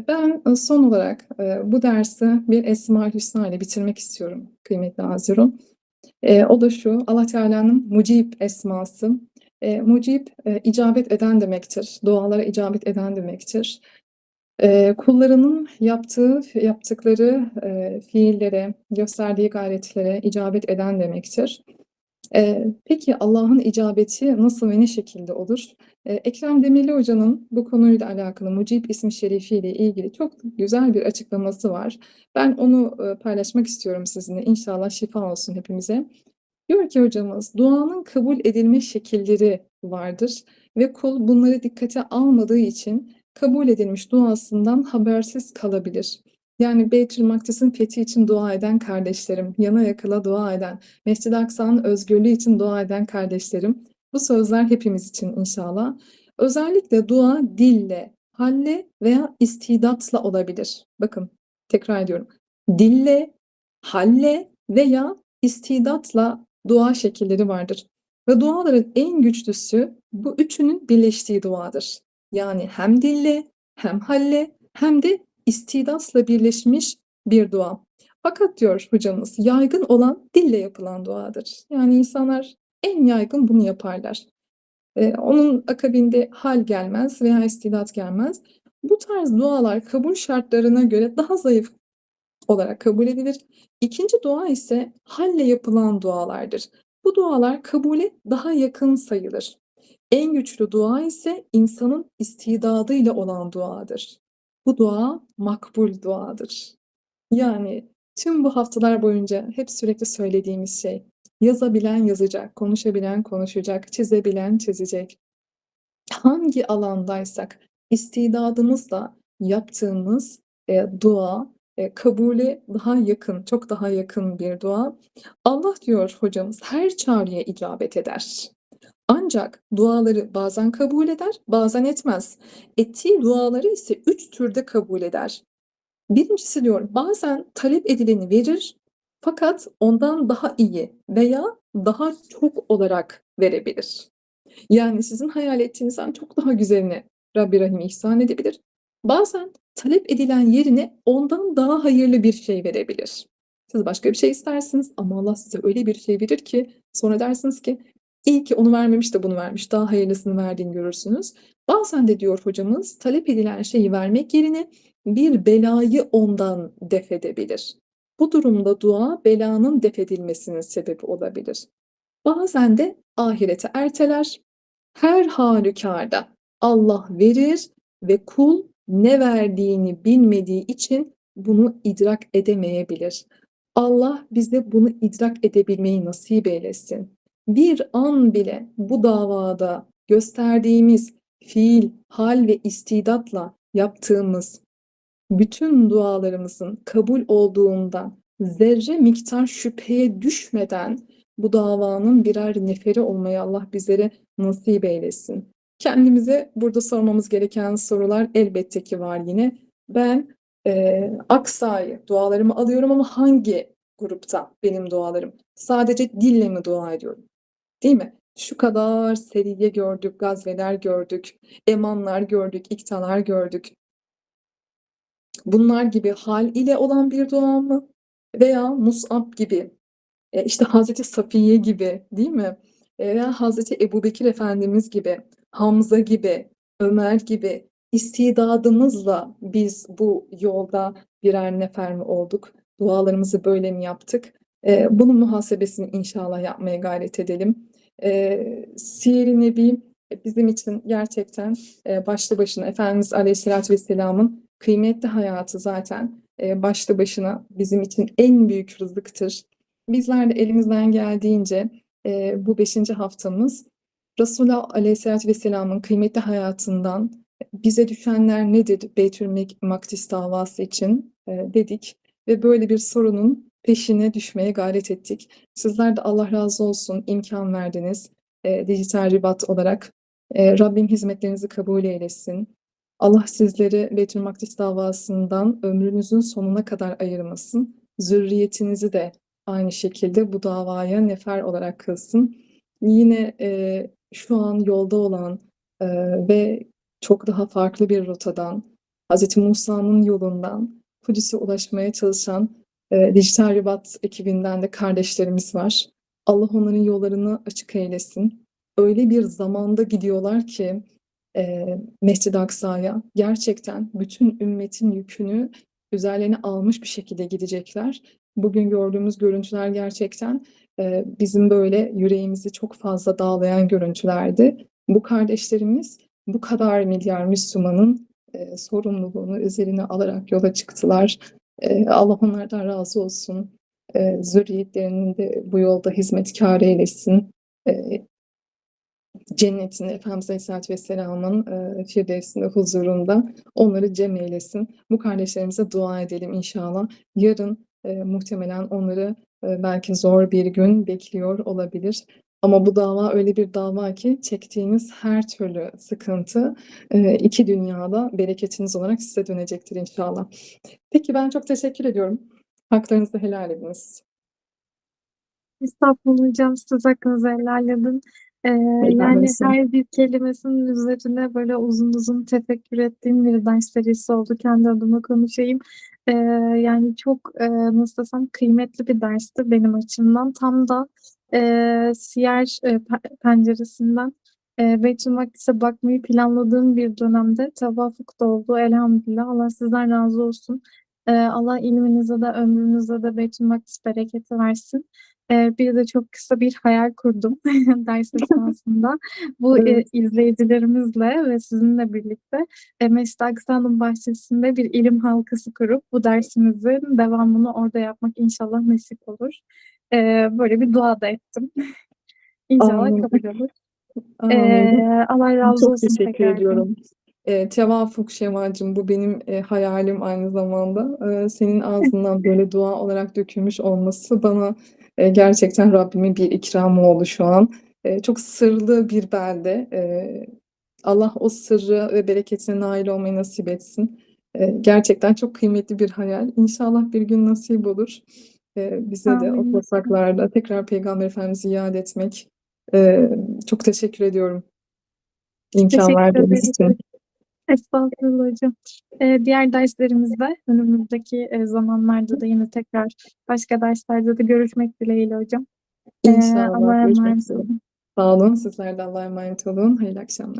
Ben son olarak bu dersi bir Esma-ül Hüsna ile bitirmek istiyorum kıymetli Hazirun. O da şu, Allah Teala'nın Mucib esması. Mucib icabet eden demektir. Dualara icabet eden demektir. Kullarının yaptıkları, fiillere, gösterdiği gayretlere icabet eden demektir. Peki Allah'ın icabeti nasıl ve ne şekilde olur? Ekrem Demirli Hoca'nın bu konuyla alakalı Mucib ismi şerifiyle ilgili çok güzel bir açıklaması var. Ben onu paylaşmak istiyorum sizinle. İnşallah şifa olsun hepimize. Diyor ki hocamız, duanın kabul edilme şekilleri vardır ve kul bunları dikkate almadığı için kabul edilmiş duasından habersiz kalabilir. Yani Beytül Makdis'in fethi için dua eden kardeşlerim, yana yakıla dua eden, Mescid-i Aksa'nın özgürlüğü için dua eden kardeşlerim, bu sözler hepimiz için inşallah. Özellikle dua dille, halle veya istidatla olabilir. Bakın, tekrar ediyorum. Dille, halle veya istidatla dua şekilleri vardır. Ve duaların en güçlüsü bu üçünün birleştiği duadır. Yani hem dille, hem halle, hem de istidatla birleşmiş bir dua. Fakat diyor hocamız, yaygın olan dille yapılan duadır. Yani insanlar en yaygın bunu yaparlar. Onun akabinde hal gelmez veya istidat gelmez. Bu tarz dualar kabul şartlarına göre daha zayıf olarak kabul edilir. İkinci dua ise halle yapılan dualardır. Bu dualar kabule daha yakın sayılır. En güçlü dua ise insanın istidadıyla olan duadır. Bu dua makbul duadır. Yani tüm bu haftalar boyunca hep sürekli söylediğimiz şey, yazabilen yazacak, konuşabilen konuşacak, çizebilen çizecek. Hangi alandaysak istidadımızla yaptığımız dua kabule daha yakın, çok daha yakın bir dua. Allah diyor hocamız her çağrıya icabet eder. Ancak duaları bazen kabul eder, bazen etmez. Ettiği duaları ise 3 türde kabul eder. Birincisi diyor bazen talep edileni verir fakat ondan daha iyi veya daha çok olarak verebilir. Yani sizin hayal ettiğinizden çok daha güzelini Rabbi Rahim ihsan edebilir. Bazen talep edilen yerine ondan daha hayırlı bir şey verebilir. Siz başka bir şey istersiniz ama Allah size öyle bir şey verir ki sonra dersiniz ki iyi ki onu vermemiş de bunu vermiş. Daha hayırlısını verdiğini görürsünüz. Bazen de diyor hocamız talep edilen şeyi vermek yerine bir belayı ondan def edebilir. Bu durumda dua belanın def edilmesinin sebebi olabilir. Bazen de ahirete erteler. Her halükarda Allah verir ve kul ne verdiğini bilmediği için bunu idrak edemeyebilir. Allah bize bunu idrak edebilmeyi nasip eylesin. Bir an bile bu davada gösterdiğimiz fiil, hal ve istidatla yaptığımız bütün dualarımızın kabul olduğundan zerre miktar şüpheye düşmeden bu davanın birer neferi olmayı Allah bizlere nasip eylesin. Kendimize burada sormamız gereken sorular elbette ki var yine. Ben Aksa'yı dualarımı alıyorum ama hangi grupta benim dualarım? Sadece dille mi dua ediyorum? Değil mi? Şu kadar seriye gördük, gazveler gördük, emanlar gördük, iktalar gördük. Bunlar gibi hal ile olan bir dua mı? Veya Mus'ab gibi, işte Hazreti Safiye gibi, değil mi? Veya Hazreti Ebubekir Efendimiz gibi, Hamza gibi, Ömer gibi istidadımızla biz bu yolda birer nefer mi olduk? Dualarımızı böyle mi yaptık? Bunun muhasebesini inşallah yapmaya gayret edelim. Siyer-i Nebi bizim için gerçekten başlı başına Efendimiz Aleyhisselatü Vesselam'ın kıymetli hayatı zaten başlı başına bizim için en büyük rızıktır. Bizler de elimizden geldiğince bu 5. haftamız Resulullah Aleyhisselatü Vesselam'ın kıymetli hayatından bize düşenler nedir Beytül Makdis davası için dedik ve böyle bir sorunun peşine düşmeye gayret ettik. Sizler de Allah razı olsun imkan verdiniz dijital ribat olarak. Rabbim hizmetlerinizi kabul eylesin. Allah sizleri Beytül Makdis davasından ömrünüzün sonuna kadar ayırmasın. Zürriyetinizi de aynı şekilde bu davaya nefer olarak kılsın. Yine şu an yolda olan ve çok daha farklı bir rotadan, Hz. Musa'nın yolundan Kudüs'e ulaşmaya çalışan Dijital Ribat ekibinden de kardeşlerimiz var. Allah onların yollarını açık eylesin. Öyle bir zamanda gidiyorlar ki Mescid-i Aksa'ya gerçekten bütün ümmetin yükünü üzerlerine almış bir şekilde gidecekler. Bugün gördüğümüz görüntüler gerçekten bizim böyle yüreğimizi çok fazla dağlayan görüntülerdi. Bu kardeşlerimiz bu kadar milyar Müslümanın sorumluluğunu üzerine alarak yola çıktılar. Allah onlardan razı olsun. Zürriyetlerinin de bu yolda hizmetkar eylesin. Cennetinde Efendimiz Aleyhisselatü Vesselam'ın firdevsinde, huzurunda onları cem eylesin. Bu kardeşlerimize dua edelim inşallah. Yarın muhtemelen onları belki zor bir gün bekliyor olabilir. Ama bu dava öyle bir dava ki çektiğiniz her türlü sıkıntı iki dünyada bereketiniz olarak size dönecektir inşallah. Peki ben çok teşekkür ediyorum. Haklarınızı helal ediniz. Estağfurullah hocam, siz hakkınızı helal edin. Helal Yani olsun. her bir kelimesinin üzerine böyle uzun uzun tefekkür ettiğim bir ders serisi oldu. Kendi adıma konuşayım. Yani çok nasıl desem kıymetli bir dersti benim açımdan. Tam da siyer penceresinden Beytül Makdis'e bakmayı planladığım bir dönemde tevafuk da oldu. Elhamdülillah. Allah sizden razı olsun. Allah ilminize de ömrünüze de Beytül Makdis bereketi versin. Bir de çok kısa bir hayal kurdum ders esnasında. Bu Evet. izleyicilerimizle ve sizinle birlikte Mescid-i Aksa'nın bahçesinde bir ilim halkası kurup bu dersimizin devamını orada yapmak inşallah nasip olur. Böyle bir dua da ettim. İnşallah Amin. kabul olur. Amin. Allah razı Çok olsun teşekkür tekrardan. ediyorum. Tevafuk Şevacığım, bu benim hayalim aynı zamanda. Senin ağzından böyle dua olarak dökülmüş olması bana gerçekten Rabbimin bir ikramı oldu şu an. Çok sırlı bir belde. Allah o sırrı ve bereketine nail olmayı nasip etsin. Gerçekten çok kıymetli bir hayal. İnşallah bir gün nasip olur. Bize de o Amin. topraklarda tekrar Peygamber Efendimiz'i yad etmek. E, Çok teşekkür ediyorum imkan Teşekkür verdiğiniz ederiz. için. Estağfurullah hocam. Diğer derslerimizde önümüzdeki zamanlarda da yine tekrar başka derslerde de görüşmek dileğiyle hocam. İnşallah Allah'a görüşmek emanet üzere. olun. Sağ olun. Sizler de Allah'a emanet olun. Hayırlı akşamlar.